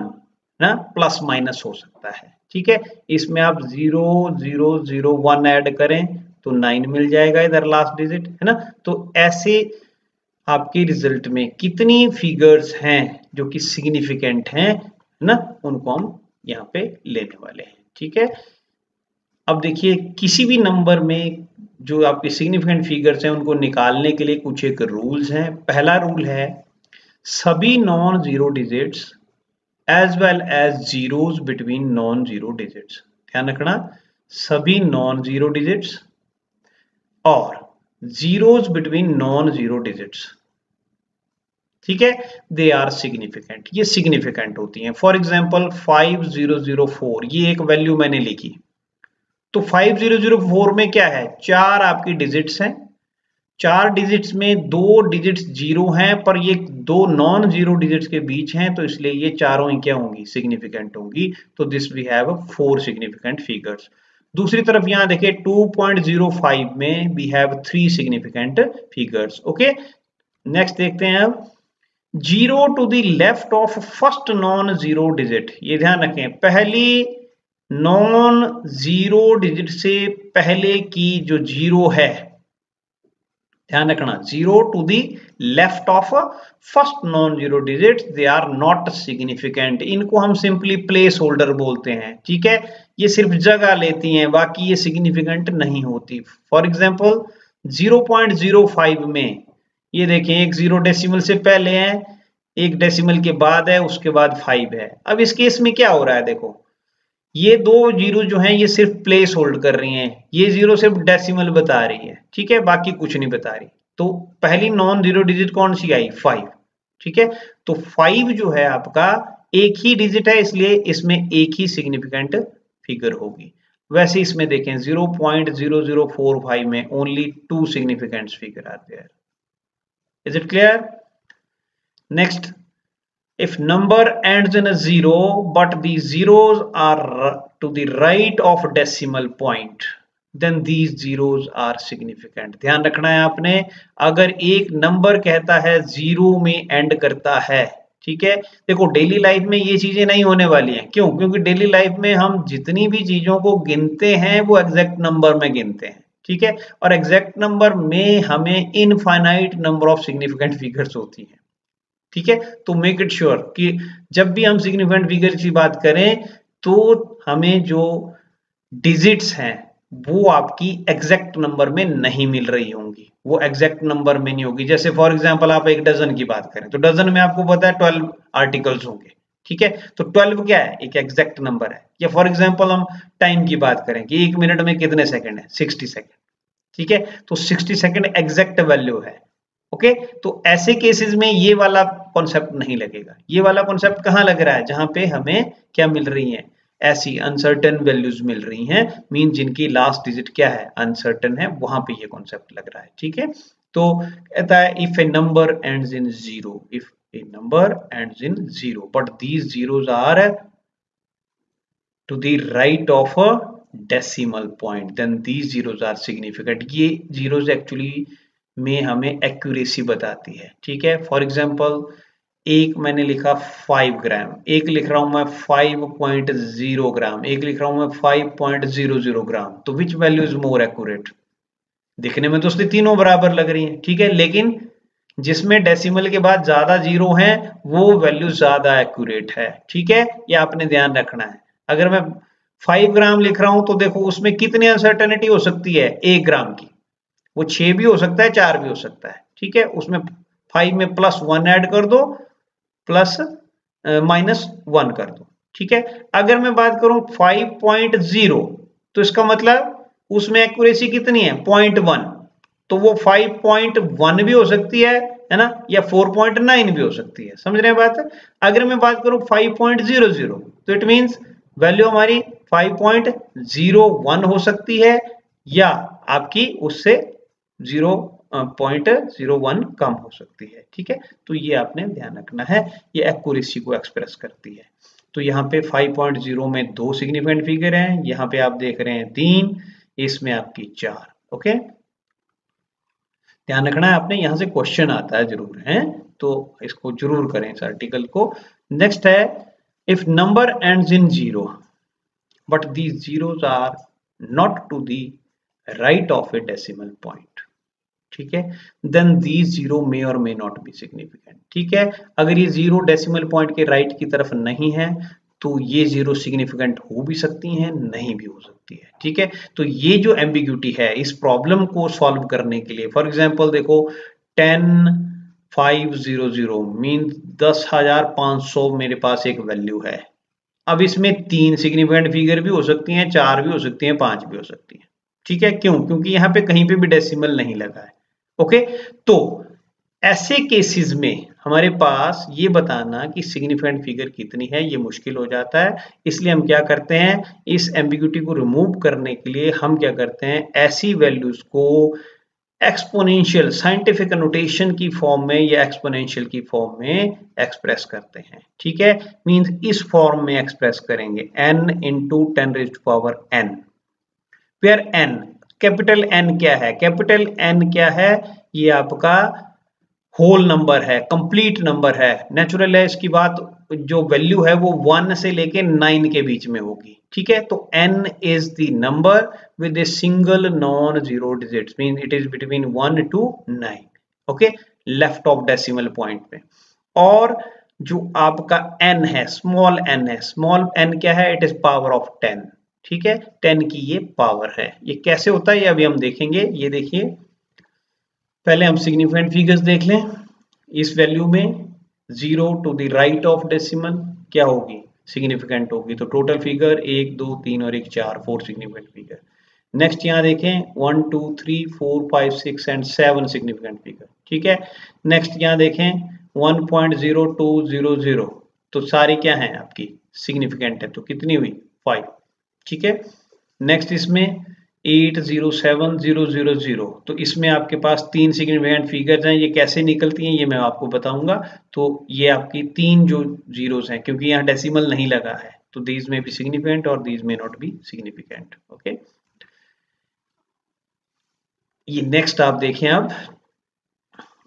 ना प्लस माइनस हो सकता है। ठीक है, इसमें आप 0001 ऐड करें तो 9 मिल जाएगा इधर लास्ट डिजिट, है ना। तो ऐसे आपके रिजल्ट में कितनी फिगर्स हैं जो कि सिग्निफिकेंट हैं ना, उनको हम यहाँ पे लेने वाले हैं। ठीक है, अब देखिए किसी भी नंबर में जो आपके सिग्निफिकेंट फिगर्स हैं उनको निकालने के लिए कुछ एक रूल्स हैं। पहला रूल है सभी non zero digits as well as zeros between non zero digits, ध्यान रखना, सभी नॉन जीरो डिजिट्स और zeros between non zero digits, ठीक है, दे आर सिग्निफिकेंट, ये सिग्निफिकेंट होती हैं। फॉर एग्जांपल 5004, ये एक वैल्यू मैंने लिखी, तो 5004 में क्या है, 4 आपकी डिजिट्स हैं, 4 डिजिट्स में 2 डिजिट्स जीरो हैं पर ये 2 नॉन जीरो डिजिट्स के बीच हैं, तो इसलिए ये चारों ही क्या होंगी, सिग्निफिकेंट होंगी। तो this we have 4 significant figures. दूसरी तरफ यहां देखिए 2.05 में we have 3 significant figures. Okay, next देखते हैं अब 0 to the left of first non zero digit, ये ध्यान रखें, पहली नॉन जीरो डिजिट से पहले की जो जीरो है, ध्यान रखना, 0 to the left of first non zero digit, they are not significant, इनको हम सिंपली प्लेस होल्डर बोलते हैं। ठीक है, ये सिर्फ जगह लेती हैं, बाकी ये सिग्निफिकेंट नहीं होती। फॉर एग्जांपल 0.05 में ये देखें, एक जीरो डेसिमल से पहले है, एक डेसिमल के बाद है, उसके बाद 5 है। अब इस केस में क्या हो रहा है, देखो ये दो जीरो जो हैं ये सिर्फ प्लेस होल्ड कर रही हैं, ये जीरो सिर्फ डेसिमल बता रही है। ठीक है, बाकी कुछ नहीं बता रही। तो पहली नॉन जीरो डिजिट कौन सी आई, 5। ठीक है, तो 5 जो है आपका एक ही डिजिट है, इसलिए इसमें एक ही सिग्निफिकेंट फिगर होगी। वैसे इसमें देखें 0.0045 में ओनली 2 सिग्निफिकेंट फिगर आते हैं। Is it clear? Next, if number ends in a zero but the zeros are to the right of decimal point then these zeros are significant। ध्यान रखना है आपने, अगर एक नंबर कहता है जीरो में एंड करता है, ठीक है, देखो डेली लाइफ में ये चीजें नहीं होने वाली हैं। क्यों? क्योंकि डेली लाइफ में हम जितनी भी चीजों को गिनते हैं वो एग्जैक्ट नंबर में गिनते हैं। ठीक है, और एग्जैक्ट नंबर में हमें infinite number of significant figures होती हैं। ठीक है, तो मेक इट श्योर कि जब भी हम सिग्निफिकेंट फिगर की बात करें तो हमें जो डिजिट्स हैं वो आपकी एग्जैक्ट नंबर में नहीं मिल रही होंगी, वो एग्जैक्ट नंबर में नहीं होगी। जैसे फॉर एग्जांपल आप एक डजन की बात करें तो डजन में आपको पता है 12 आर्टिकल्स होंगे। ठीक है, तो 12 क्या है, एक एग्जैक्ट नंबर है। या फॉर एग्जांपल हम टाइम की बात करें कि 1 मिनट में कितने सेकंड है, 60 सेकंड। ठीक है, तो 60 सेकंड एग्जैक्ट वैल्यू है। ओके, तो ऐसे केसेस में ये वाला कॉन्सेप्ट नहीं लगेगा। ये वाला कॉन्सेप्ट कहाँ लग रहा है, जहां पे हमें क्या मिल रही है, ऐसी अनसर्टेन वैल्यूज मिल रही हैं, मीन जिनकी लास्ट डिजिट क्या है, अनसर्टेन है, वहां पे ये कॉन्सेप्ट लग रहा है। ठीक है, तो कहता है if a number ends in zero, if a number ends in zero but these zeros are to the right of a decimal point, then these zeros are significant. ये जीरोज एक्चुअली में हमें एक्यूरेसी बताती है। ठीक है, for example एक मैंने लिखा 5 ग्राम, एक लिख रहा हूं मैं 5.0 ग्राम, एक लिख रहा हूं मैं 5.00 ग्राम, तो which value is more accurate? दिखने में तो उसकी तीनों बराबर लग रही हैं, ठीक है, लेकिन जिसमें डेसिमल के बाद ज्यादा जीरो हैं वो वैल्यू ज्यादा एक्यूरेट है। ठीक है, ये आपने ध्यान रखना है। अगर मैं 5 ग्राम लिख रहा हूं तो देखो उसमें कितनी अनसर्टेनिटी हो सकती है, 1 ग्राम की, वो 6 भी हो सकता है, 4 भी हो सकता है। ठीक है, उसमें 5 में +1 ऐड कर दो, प्लस -1 कर दो। ठीक है, अगर मैं बात करूं 5.0 तो इसका मतलब उसमें एक्यूरेसी कितनी है, 0.1, तो वो 5.1 भी हो सकती है ना, या 4.9 भी हो सकती है। समझ रहे हैं बात? अगर मैं बात करूं 5.00 तो इट मींस वैल्यू हमारी 5.01 हो सकती है, या आपकी उससे 0.01 कम हो सकती है। ठीक है, तो ये आपने ध्यान रखना है, ये एक्यूरेसी को एक्सप्रेस करती है। तो यहाँ पे 5.0 में 2 सिग्निफिकेंट फिगर हैं, यहाँ पे आप देख रहे हैं 3, इसमें आपकी 4। ओके, ध्यान रखना है आपने, यहां से क्वेश्चन आता है जरूर है, तो इसको जरूर करें इस आर्टिकल को। नेक्स्ट है if number ends in zero but these zeros are not to the right of a decimal point, ठीक है, देन दीज जीरो मे और मे नॉट बी सिग्निफिकेंट। ठीक है, अगर ये जीरो डेसिमल पॉइंट के राइट की तरफ नहीं है तो ये जीरो सिग्निफिकेंट हो भी सकती हैं, नहीं भी हो सकती है। ठीक है, तो ये जो एम्बिग्यूटी है इस प्रॉब्लम को सॉल्व करने के लिए, फॉर एग्जांपल देखो 10500 मीन 10,500 मेरे पास एक वैल्यू है। अब इसमें 3 सिग्निफिकेंट फिगर भी हो सकती हैं, 4 भी हो सकती हैं, 5 भी हो सकती हैं। ठीक है, क्यों? क्योंकि यहाँ पे कहीं पे भी डेसिमल नहीं लगा है। ओके, तो ऐसे केसेस में हमारे पास ये बताना कि सिग्निफिकेंट फिगर कितनी है ये मुश्किल हो जाता है। इसलिए हम क्या करते हैं, इस एम्बिग्यूटी को रिमूव करने के लिए हम क्या करते हैं, ऐसी वैल्यूज को एक्सपोनेंशियल साइंटिफिक नोटेशन की फॉर्म में या एक्सपोनेंशियल की फॉर्म में एक्सप्रेस करते हैं। ठीक है, मींस इस फॉर्म में एक्सप्रेस करेंगे n × 10⁻n, where n, capital N क्या है, कैपिटल N क्या है, ये आपका होल नंबर है, कंप्लीट नंबर है, नेचुरल है, इसकी बात जो वैल्यू है वो 1 से लेके 9 के बीच में होगी। ठीक है, तो n is the number with a single non zero digits, mean it is between 1 to 9। Okay, left of decimal point पे। और जो आपका n है, स्मॉल n है, स्मॉल n क्या है, इट इज पावर ऑफ 10। ठीक है, 10 की ये पावर है। ये कैसे होता है ये अभी हम देखेंगे। ये देखिए, पहले हम सिग्निफिकेंट फिगर्स देख लें। इस वैल्यू में 0 to the right of decimal क्या होगी, सिग्निफिकेंट होगी। तो टोटल फिगर 1 2 3 और 1 4, 4 सिग्निफिकेंट फिगर। नेक्स्ट यहाँ देखें 1 2 3 4 5 6 एंड 7 सिग्निफिकेंट फिगर। ठीक है, नेक्स्ट यहाँ देखें 1.0200, तो सारी क्या है आपकी सिग्निफिकेंट है, तो कितनी हुई 5। ठीक है, नेक्स्ट इसमें 807000, तो इसमें आपके पास 3 सिग्निफिकेंट फिगर्स हैं। ये कैसे निकलती हैं ये मैं आपको बताऊंगा। तो ये आपकी 3 जो जीरोस हैं, क्योंकि यहाँ डेसिमल नहीं लगा है, तो दीज में बी सिग्निफिकेंट और दीज में नॉट बी सिग्निफिकेंट। ओके, ये नेक्स्ट आप देखें, अब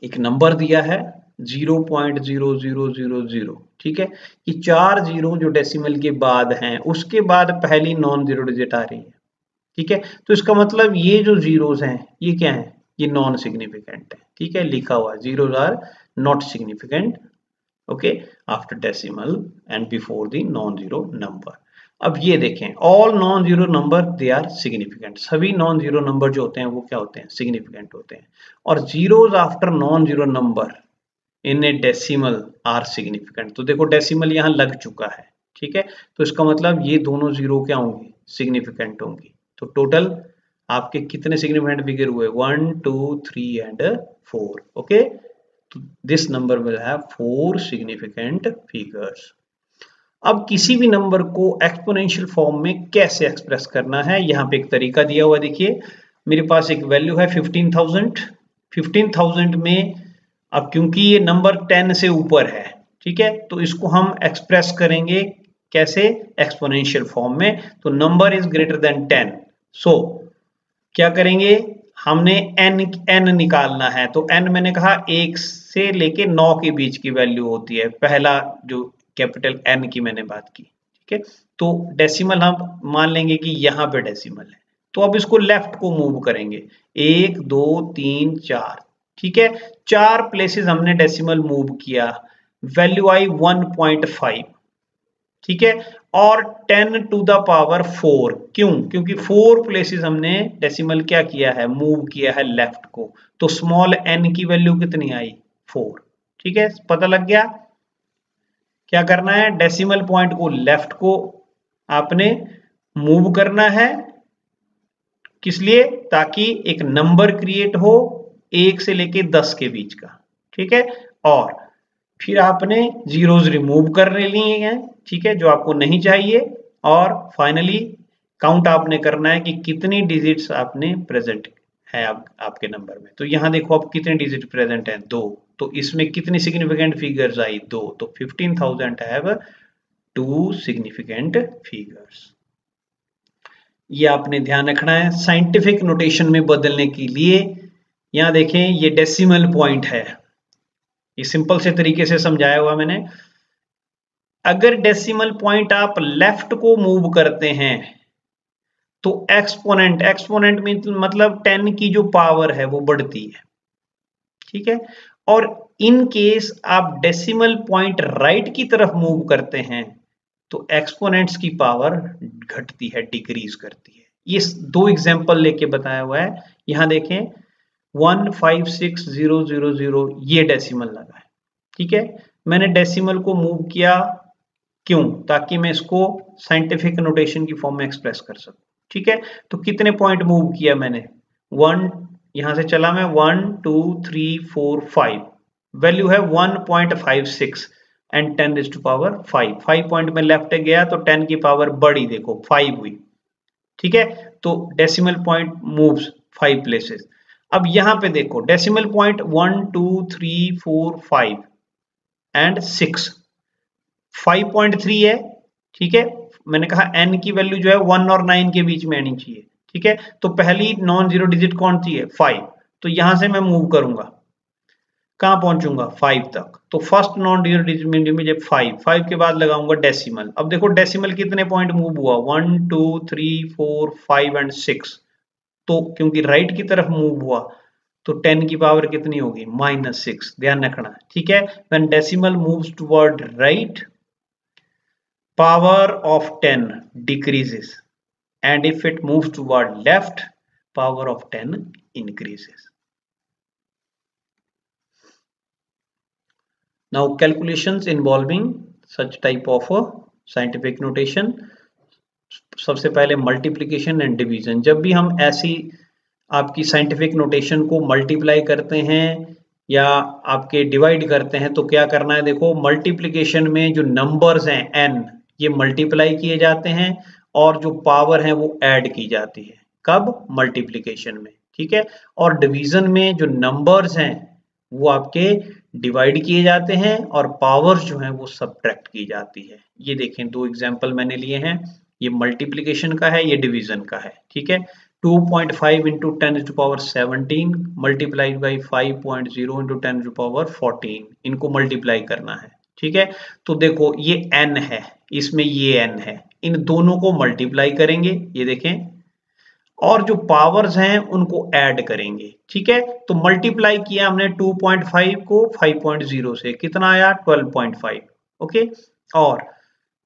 एक नंबर दिया है 0.0000। ठीक है, कि 4 जीरो जो डेसिमल के बाद हैं उसके बाद पहली नॉन जीरो डिजिट आ रही है। ठीक है, तो इसका मतलब ये जो जीरोस हैं ये क्या है, ये नॉन सिग्निफिकेंट है। ठीक है, लिखा हुआ zeros are not significant okay after decimal and before the non zero number. अब ये देखें, all non zero number they are significant, सभी नॉन जीरो नंबर जो होते हैं वो क्या होते हैं, सिग्निफिकेंट होते हैं। और zeros after non zero number in a decimal are significant. तो देखो डेसिमल यहाँ लग चुका है। ठीक है, तो इसका मतलब ये दोनों जीरो क्या होंगी, सिग्निफिकेंट होंगी। तो टोटल आपके कितने सिग्निफिकेंट फिगर हुए 1 2 3 एंड 4. ओके, तो this number will have 4 significant figures. अब किसी भी नंबर को एक्सपोनेंशियल फॉर्म में कैसे एक्सप्रेस करना है, यहाँ पे एक तरीका दिया हुआ देखिए. मेरे पास एक वैल्यू है 15,000 में. अब क्योंकि ये नंबर 10 से ऊपर है, ठीक है, तो इसको हम एक्सप्रेस करेंगे कैसे, एक्सपोनेंशियल फॉर्म में. तो नंबर इज ग्रेटर देन 10. सो क्या करेंगे, हमने n निकालना है. तो n मैंने कहा 1 से लेके 9 के बीच की वैल्यू होती है. पहला जो कैपिटल N की मैंने बात की, ठीक है. तो डेसिमल हम मान लेंगे कि यहाँ पे डेसिमल है. तो अब इसको लेफ्ट को मूव करेंगे 1 2 3 4, ठीक है. 4 प्लेसेस हमने डेसिमल मूव किया, वैल्यू आई 1.5, ठीक है. और 10 टू द पावर 4, क्यों, क्योंकि 4 प्लेसेस हमने डेसिमल क्या किया है, मूव किया है लेफ्ट को. तो स्मॉल n की वैल्यू कितनी आई 4, ठीक है. पता लग गया. क्या करना है, डेसिमल पॉइंट को लेफ्ट को आपने मूव करना है. किस लिए, ताकि एक नंबर क्रिएट हो 1 से लेके 10 के बीच का, ठीक है. और फिर आपने जीरोस रिमूव कर लिए हैं, ठीक है, जो आपको नहीं चाहिए. और फाइनली काउंट आपने करना है कि कितनी डिजिट्स आपने प्रेजेंट है आपके नंबर में. तो यहां देखो अब कितने डिजिट प्रेजेंट हैं, 2. तो इसमें कितनी सिग्निफिकेंट फिगर्स आई, 2. तो 15,000 हैव 2 सिग्निफिकेंट फिगर्स. ये आपने ध्यान रखना है. साइंटिफिक नोटेशन में बदलने के लिए यहां देखें, ये डेसिमल पॉइंट है. ये सिंपल से तरीके से समझाया हुआ मैंने. अगर डेसिमल पॉइंट आप लेफ्ट को मूव करते हैं तो एक्सपोनेंट में मतलब 10 की जो पावर है वो बढ़ती है, ठीक है. और इन केस आप डेसिमल पॉइंट राइट की तरफ मूव करते हैं तो एक्सपोनेंट्स की पावर घटती है, डिक्रीज करती है. ये 2 एग्जांपल लेके बताया हुआ है. यहां देखें 156000 ये डेसिमल लगा है, ठीक है. मैंने डेसिमल को मूव किया, क्यों, ताकि मैं इसको साइंटिफिक नोटेशन की फॉर्म में एक्सप्रेस कर सकूं, ठीक है. तो कितने पॉइंट मूव किया मैंने, 1, यहां से चला मैं 1 2 3 4 5, वैल्यू है 1.56 and 10 is to power 5. 5 point में लेफ्ट गया तो 10 की पावर बढ़ी, देखो 5 हुई, ठीक है. तो डेसिमल पॉइंट मूव्स 5 प्लेसेस. अब यहां पे देखो डेसिमल पॉइंट 1 2 3 4 5 एंड 6, 5.3 है, ठीक है. मैंने कहा n की वैल्यू जो है 1 और 9 के बीच में आनी चाहिए, ठीक है. तो पहली नॉन जीरो डिजिट कौन सी है, 5. तो यहां से मैं मूव करूंगा, कहां पहुंचूंगा 5 तक. तो फर्स्ट नॉन जीरो डिजिट में जब 5 के बाद लगाऊंगा डेसिमल. अब देखो डेसिमल कितने पॉइंट मूव हुआ, 1 2 3 4 5 एंड 6. तो क्योंकि राइट की तरफ मूव हुआ तो 10 की पावर कितनी होगी, -6. ध्यान रखना, ठीक है. When decimal moves toward right, power of 10 decreases, and if it moves toward left, power of 10 increases. Now calculations involving such type of scientific notation. सबसे पहले मल्टीप्लिकेशन एंड डिवीजन. जब भी हम ऐसी आपकी साइंटिफिक नोटेशन को मल्टीप्लाई करते हैं या आपके डिवाइड करते हैं तो क्या करना है, देखो मल्टीप्लिकेशन में जो नंबर्स हैं n ये मल्टीप्लाई किए जाते हैं और जो पावर है वो ऐड की जाती है. कब, मल्टीप्लिकेशन में, ठीक है. और डिवीजन में जो नंबर्स हैं वो आपके डिवाइड किए जाते हैं और पावर्स जो हैं वो सब्ट्रैक्ट की जाती है. ये देखें 2 एग्जांपल मैंने लिए हैं, ये मल्टीप्लिकेशन का है, ये डिवीजन का है, ठीक है. 2.5 into 10 to power 17 multiplied by 5.0 into 10 to power 14, इनको मल्टीप्लाई करना है, ठीक है. तो देखो ये n है, इसमें ये n है, इन दोनों को मल्टीप्लाई करेंगे, ये देखें, और जो पावर्स हैं उनको ऐड करेंगे, ठीक है. तो मल्टीप्लाई किया हमने 2.5 को 5.0 से, कितना आया 12.5, ओके. और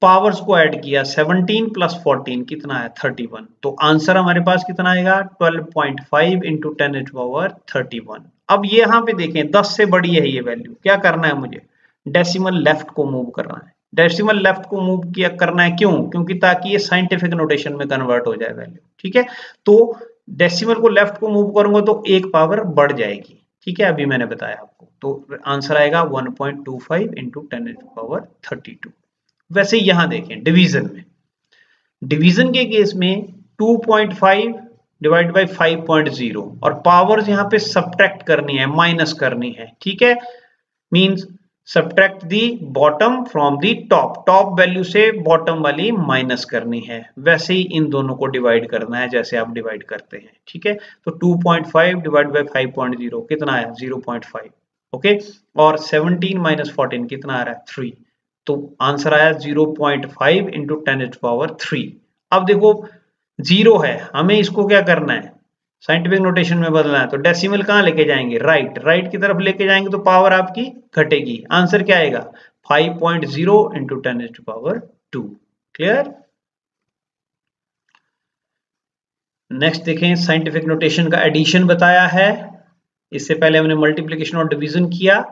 पावर्स को ऐड किया 17 प्लस 14 कितना है 31. तो आंसर हमारे पास कितना आएगा 12.5 इंटू 10 टू पावर 31. अब ये यहाँ पे देखें 10 से बड़ी है ये वैल्यू, क्या करना है मुझे, डेसिमल लेफ्ट को मूव करना है. डेसिमल लेफ्ट को मूव किया करना है, क्यों, क्योंकि ताकि ये साइंटिफिक नोटेशन में कन्वर्ट हो जाए वैल्यू, ठीक है. तो डेसिमल को लेफ्ट को मूव करूंगा तो एक पावर बढ़ जाएगी, ठीक है, अभी मैंने बताया आपको। तो आंसर आएगा 1.25 इंटू 10⁻32। वैसे यहां देखें डिवीजन में, डिवीजन के केस में 2.5 डिवाइड बाई 5.0 और पावर्स यहाँ पे सब्ट्रैक्ट करनी है, माइनस करनी है, ठीक है, means subtract the bottom from the top, top value से बॉटम वाली माइनस करनी है। वैसे ही इन दोनों को डिवाइड करना है जैसे आप डिवाइड करते हैं, ठीक है। तो 2.5 डिवाइड बाई 5.0 कितना आया 0.5, ओके, और 17 माइनस 14 कितना आ रहा है 3, तो आंसर आया 0.5 इंटू 10⁻3। अब देखो जीरो है, हमें इसको क्या करना है साइंटिफिक नोटेशन में बदलना है, तो डेसिमल कहां लेके जाएंगे, राइट, राइट की तरफ लेके जाएंगे तो पावर आपकी घटेगी। आंसर क्या आएगा 5.0 इंटू 10⁻2। क्लियर। नेक्स्ट देखें, साइंटिफिक नोटेशन का एडिशन बताया है, इससे पहले हमने मल्टीप्लिकेशन और डिवीजन किया।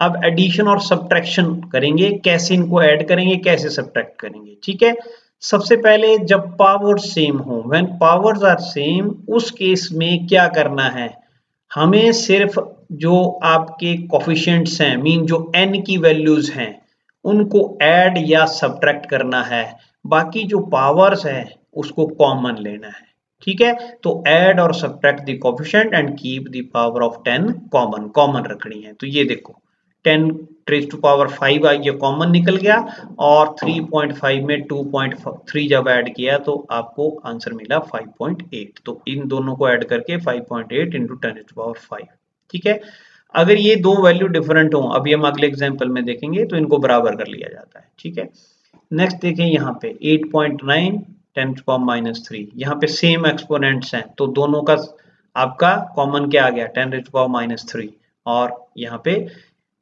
अब एडिशन और सब्ट्रैक्शन करेंगे, कैसे इनको ऐड करेंगे, कैसे सब्ट्रैक्ट करेंगे, ठीक है। सबसे पहले जब पावर सेम हो, व्हेन पावर्स आर सेम, उस केस में क्या करना है, हमें सिर्फ जो आपके कोफिशिएंट्स हैं, मीन जो n की वैल्यूज हैं, उनको ऐड या सब्ट्रैक्ट करना है, बाकी जो पावर्स है उसको कॉमन लेना है, ठीक है। तो ऐड और subtract the coefficient and keep the power of 10 common, common रखनी है। तो ये देखो 10⁻5 ये कॉमन निकल गया और 3.5 में 2.3 जब ऐड किया तो आपको आंसर मिला 5.8। तो इन दोनों को ऐड करके 5.8 इंटू 10⁻5, ठीक है। अगर ये दो वैल्यू डिफरेंट हो, अभी हम अगले एग्जांपल में देखेंगे, तो इनको बराबर कर लिया जाता है, ठीक है। नेक्स्ट देखें यहाँ पे 8.9 10⁻3, यहाँ पे सेम एक्सपोनेंट्स हैं तो दोनों का आपका कॉमन क्या आ गया 10⁻3, और यहाँ पे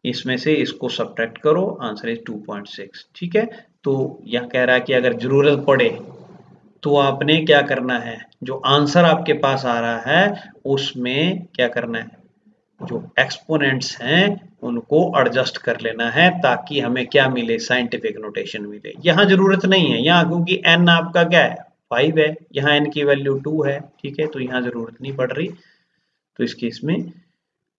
इसमें से इसको सब्ट्रैक्ट करो, आंसर इज 2.6, ठीक है। तो यह कह रहा है कि अगर जरूरत पड़े तो आपने क्या करना है, जो आंसर आपके पास आ रहा है उसमें क्या करना है, जो एक्सपोनेंट्स हैं उनको एडजस्ट कर लेना है ताकि हमें क्या मिले, साइंटिफिक नोटेशन मिले। यहाँ जरूरत नहीं है, यहाँ क्योंकि n आपका क्या है 5 है, यहाँ n की वैल्यू 2 है, ठीक है, तो यहाँ जरूरत नहीं पड़ रही, तो इस केस में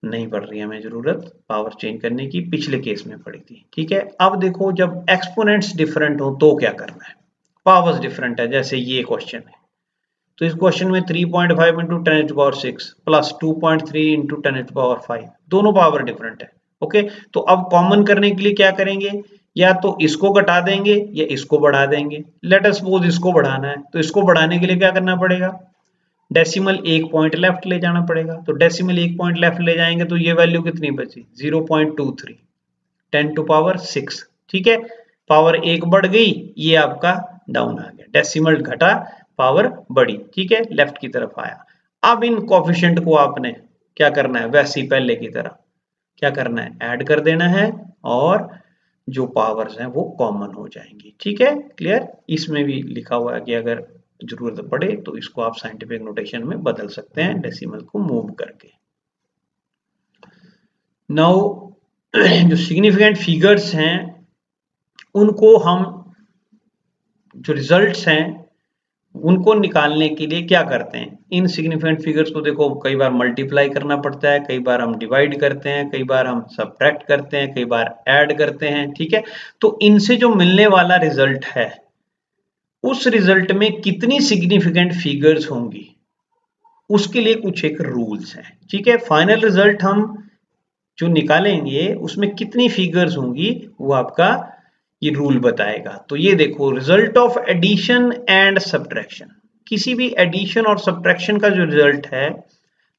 नहीं पड़ रही हमें जरूरत पावर चेंज करने की, पिछले केस में पड़ी थी, ठीक है। अब देखो जब एक्सपोनेंट्स डिफरेंट हो तो क्या करना है, पावर्स डिफरेंट है, जैसे ये क्वेश्चन है, तो इस क्वेश्चन में 3.5 इंटू 10⁻6 प्लस 2.3 इंटू 10⁻5 दोनों पावर डिफरेंट है, ओके। तो अब कॉमन करने के लिए क्या करेंगे, या तो इसको घटा देंगे या इसको बढ़ा देंगे। लेट अस सपोज इसको बढ़ाना है, तो इसको बढ़ाने के लिए क्या करना पड़ेगा, डेसिमल एक पॉइंट लेफ्ट ले जाना पड़ेगा। तो डेसिमल एक पॉइंट लेफ्ट ले जाएंगे तो ये वैल्यू कितनी बची 0.23 10⁻6, ठीक है। पावर एक बढ़ गई, ये आपका डाउन आ गया, डेसिमल घटा पावर बढ़ी, ठीक है, लेफ्ट की तरफ आया। अब इन कोफिशिएंट को आपने क्या करना है, वैसे ही पहले की तरह क्या करना है, ऐड कर देना है और जो पावर्स हैं वो कॉमन हो जाएंगी, ठीक है, क्लियर। इसमें भी लिखा हुआ है कि अगर जरूरत पड़े तो इसको आप साइंटिफिक नोटेशन में बदल सकते हैं डेसिमल को मूव करके। नाउ जो सिग्निफिकेंट फिगर्स हैं उनको हम, जो रिजल्ट्स हैं उनको निकालने के लिए क्या करते हैं, इन सिग्निफिकेंट फिगर्स को देखो कई बार मल्टीप्लाई करना पड़ता है, कई बार हम डिवाइड करते हैं, कई बार हम सब्ट्रैक्ट करते हैं, कई बार ऐड करते हैं, ठीक है। तो इनसे जो मिलने वाला रिजल्ट है उस रिजल्ट में कितनी सिग्निफिकेंट फिगर्स होंगी उसके लिए कुछ एक रूल्स हैं, ठीक है। फाइनल रिजल्ट हम जो निकालेंगे उसमें कितनी फिगर्स होंगी वो आपका ये रूल बताएगा। तो ये देखो result of addition and subtraction, किसी भी एडिशन और सब्ट्रैक्शन का जो रिजल्ट है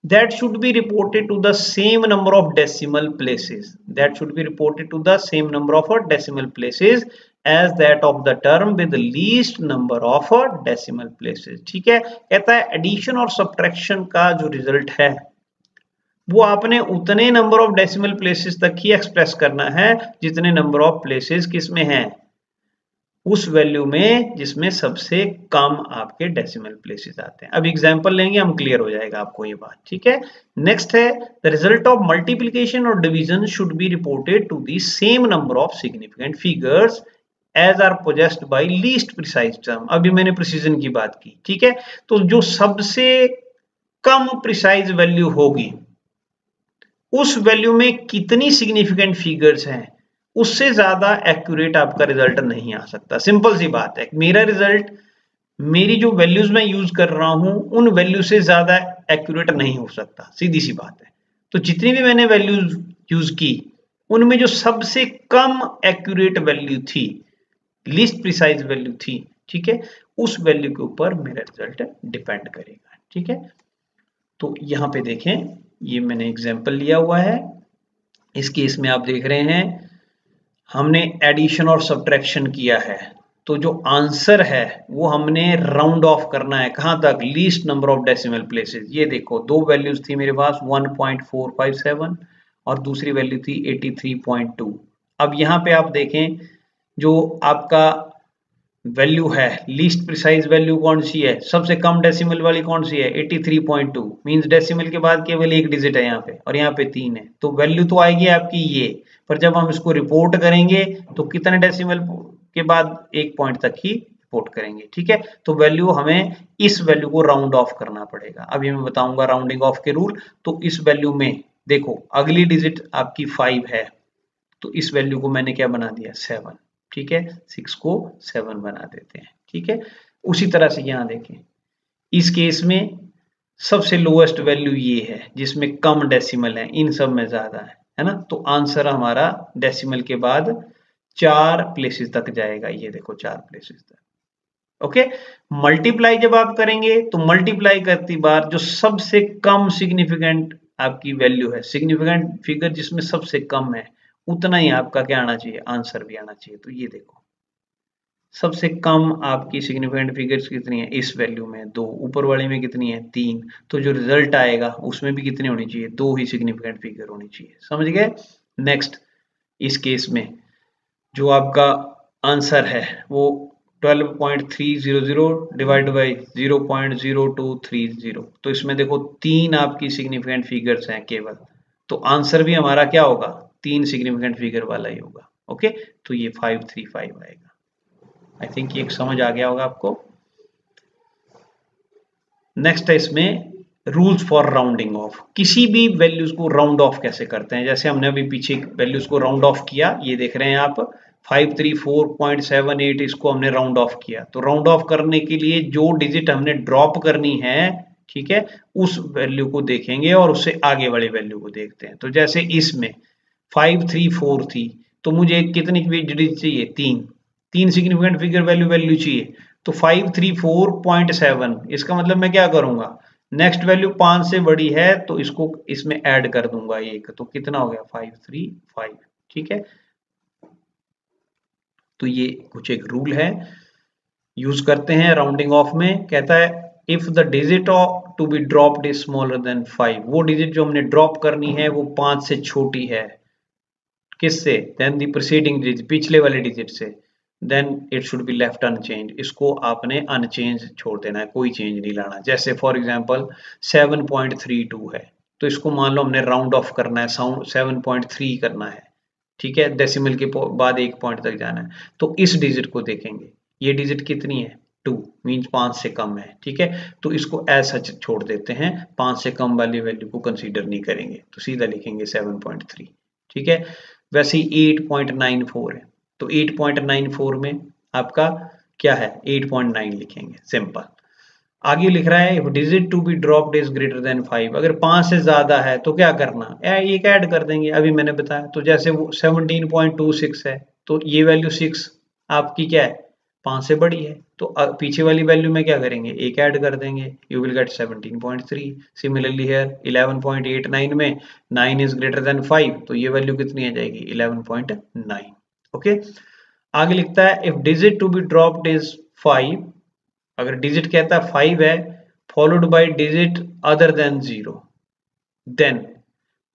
that should be reported to the same number of decimal places, that should be reported to the same number of decimal places as that of the term with the least number of decimal places, ठीक है। कहता है addition और subtraction का जो result है वो आपने उतने नंबर ऑफ डेसिमल प्लेसेस तक ही एक्सप्रेस करना है जितने नंबर ऑफ प्लेसेस किसमें हैं, उस वैल्यू में जिसमें सबसे कम आपके डेसिमल प्लेसेस आते हैं। अब एग्जांपल लेंगे हम, क्लियर हो जाएगा आपको ये बात, ठीक है। नेक्स्ट है द रिजल्ट ऑफ मल्टीप्लिकेशन और division should be reported to the same number of significant figures as are possessed by least precise term. अभी मैंने प्रिसीजन की बात की, ठीक है। तो जो सबसे कम प्रिसाइज वैल्यू होगी, उस वैल्यू में कितनी सिग्निफिकेंट फिगर्स हैं, उससे ज्यादा एक्यूरेट आपका रिजल्ट नहीं आ सकता। सिंपल सी बात है, मेरा रिजल्ट मेरी जो वैल्यूज मैं यूज कर रहा हूं उन वैल्यू से ज्यादा एक्यूरेट नहीं हो सकता, सीधी सी बात है। तो जितनी भी मैंने वैल्यूज यूज की उनमें जो सबसे कम एक्यूरेट वैल्यू थी, लीस्ट प्रिसाइज वैल्यू थी, ठीक है, उस वैल्यू के ऊपर मेरा रिजल्ट डिपेंड करेगा। ठीक है, तो यहां पे देखें, ये मैंने एग्जांपल लिया हुआ है। इस केस में आप देख रहे हैं हमने एडिशन और सब्ट्रैक्शन किया है, तो जो आंसर है वो हमने राउंड ऑफ करना है कहां तक, least number of decimal places. ये देखो दो वैल्यूज थी मेरे पास 1.457 और दूसरी वैल्यू थी 83.2। अब यहां पे आप देखें जो आपका वैल्यू है, लीस्ट प्रिसाइज वैल्यू कौन सी है, सबसे कम डेसिमल वाली कौन सी है, 83.2। मींस डेसिमल के बाद केवल एक डिजिट है यहाँ पे और यहाँ पे 3 है, तो वैल्यू तो आएगी आपकी ये, पर जब हम इसको रिपोर्ट करेंगे तो कितने डेसिमल के बाद एक पॉइंट तक ही रिपोर्ट करेंगे। ठीक है, तो वैल्यू हमें इस वैल्यू को राउंड ऑफ करना पड़ेगा। अभी मैं बताऊंगा राउंडिंग ऑफ के रूल। तो इस वैल्यू में देखो अगली डिजिट आपकी 5 है, तो इस वैल्यू को मैंने क्या बना दिया, 7। ठीक है, 6 को 7 बना देते हैं। ठीक है, उसी तरह से यहां देखें, इस केस में सबसे लोएस्ट वैल्यू ये है जिसमें कम डेसिमल है, इन सब में ज्यादा है ना, तो आंसर हमारा डेसिमल के बाद 4 प्लेसेस तक जाएगा। ये देखो 4 प्लेसेस तक। ओके, मल्टीप्लाई जब आप करेंगे तो मल्टीप्लाई करती बार जो सबसे कम सिग्निफिकेंट आपकी वैल्यू है, सिग्निफिकेंट फिगर जिसमें सबसे कम है, उतना ही आपका क्या आना चाहिए, आंसर भी आना चाहिए। तो ये देखो सबसे कम आपकी सिग्निफिकेंट फिगर्स कितनी है, इस वैल्यू में 2, ऊपर वाले में कितनी है 3, तो जो रिजल्ट आएगा उसमें भी कितनी होनी चाहिए, 2 ही सिग्निफिकेंट फिगर होनी चाहिए। समझ गए। नेक्स्ट, इस केस में जो आपका आंसर है वो 12.300 डिवाइड बाई 0.0230, तो इसमें देखो 3 आपकी सिग्निफिकेंट फिगर्स हैं केवल, तो आंसर भी हमारा क्या होगा, 3 सिग्निफिकेंट फिगर वाला ही होगा। ओके, तो ये 535 आएगा। आई थिंक ये समझ आ गया होगा आपको। नेक्स्ट है इसमें रूल्स फॉर राउंडिंग ऑफ। किसी भी वैल्यूज को राउंड ऑफ कैसे करते हैं, जैसे हमने अभी पीछे वैल्यूज को राउंड ऑफ किया, ये देख रहे हैं आप 534.78, इसको हमने राउंड ऑफ किया। तो राउंड ऑफ करने के लिए जो डिजिट हमने ड्रॉप करनी है, ठीक है, उस वैल्यू को देखेंगे और उससे आगे वाली वैल्यू को देखते हैं। तो जैसे इसमें 534 थी, तो मुझे कितनी डिजिट चाहिए, 3 सिग्निफिकेंट फिगर वैल्यू चाहिए। तो 534.7, इसका मतलब मैं क्या करूंगा, नेक्स्ट वैल्यू 5 से बड़ी है तो इसको इसमें ऐड कर दूंगा एक, तो कितना हो गया 535। ठीक है, तो ये कुछ एक रूल है, यूज करते हैं राउंडिंग ऑफ में। कहता है if the digit to be dropped is smaller than 5, वो डिजिट जो हमने ड्रॉप करनी है वो 5 से छोटी है, किससे, देन द प्रीसीडिंग डिजिट, पिछले वाले डिजिट से, then it should be left unchanged, इसको आपने अनचेंज छोड़ देना है, कोई चेंज नहीं लाना। जैसे फॉर एग्जांपल 7.32 है, तो इसको मान लो हमने राउंड ऑफ करना है, 7.3 करना है, ठीक है, डेसिमल के बाद एक पॉइंट तक जाना है, तो इस डिजिट को देखेंगे, ये डिजिट कितनी है 2, मीन्स 5 से कम है। ठीक है, तो इसको ऐसा सच छोड़ देते हैं, 5 से कम वाली वैल्यू को कंसीडर नहीं करेंगे, तो सीधा लिखेंगे 7.3। ठीक है, वैसे ही 8.94 है, तो 8.94 में आपका क्या है, 8.9 लिखेंगे, सिंपल। आगे लिख रहा है digit to be dropped is greater than 5, अगर 5 से ज्यादा है तो क्या करना, एक ऐड कर देंगे, अभी मैंने बताया। तो जैसे वो 17.26 है, तो ये वैल्यू 6 आपकी क्या है, 5 से बड़ी है, तो पीछे वाली वैल्यू में क्या करेंगे, एक ऐड कर देंगे, you will get 17.3। Similarly here 11.89 में 9 इज ग्रेटर देन 5, तो ये वैल्यू कितनी आ जाएगी 11.9। ओके, आगे लिखता है if digit to be dropped is 5, अगर डिजिट कहता है 5 है followed by digit other than 0, then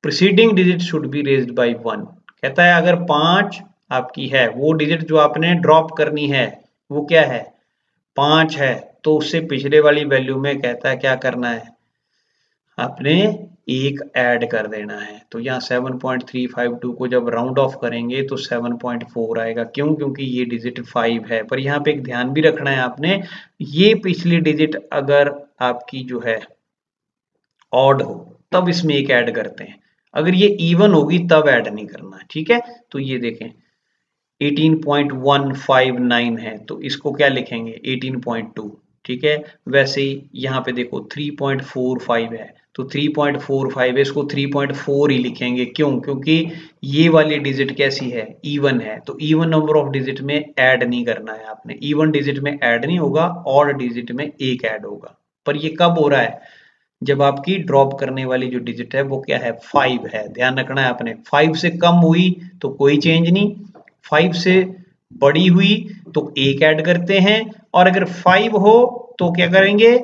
preceding digit should be raised by 1। कहता है अगर 5 आपकी है, वो डिजिट जो आपने ड्रॉप करनी है वो क्या है, 5 है, तो उससे पिछले वाली वैल्यू में कहता है क्या करना है, आपने एक ऐड कर देना है। तो यहाँ 7.352 को जब राउंड ऑफ करेंगे तो 7.4 आएगा, क्यों, क्योंकि ये डिजिट 5 है। पर यहाँ पे एक ध्यान भी रखना है आपने, ये पिछली डिजिट अगर आपकी जो है ऑड हो तब इसमें एक ऐड करते हैं, अगर ये इवन होगी तब ऐड नहीं करना है, ठीक है। तो ये देखें 18.159 है तो इसको क्या लिखेंगे 18.2, ठीक है। वैसे ही यहाँ पे देखो 3.45 है तो 3.45 है, इसको 3.4 ही लिखेंगे, क्यों, क्योंकि ये वाली डिजिट कैसी है, इवन है, तो इवन नंबर ऑफ डिजिट में ऐड नहीं करना है आपने, इवन डिजिट में ऐड नहीं होगा, ऑड डिजिट में एक ऐड होगा। पर ये कब हो रहा है, जब आपकी ड्रॉप करने वाली जो डिजिट है वो क्या है 5 है, ध्यान रखना है आपने, 5 से कम हुई तो कोई चेंज नहीं, 5 से बड़ी हुई तो एक ऐड करते हैं, और अगर 5 हो तो क्या करेंगे,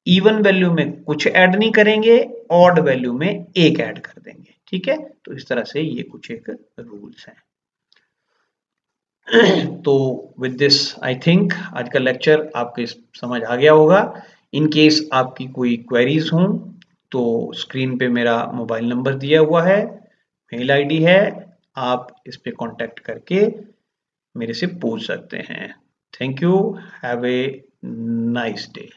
इवन वैल्यू में कुछ ऐड नहीं करेंगे, ऑड वैल्यू में एक ऐड कर देंगे, ठीक है। तो इस तरह से ये कुछ एक रूल्स हैं। तो विद दिस आई थिंक आज का लेक्चर आपके समझ आ गया होगा। इन केस आपकी कोई क्वेरीज हों तो स्क्रीन पे मेरा मोबाइल नंबर दिया हुआ है, मेल आईडी है, आप इस पे कांटेक्ट करके मेरे से पूछ सकते हैं। Thank you, have a nice day.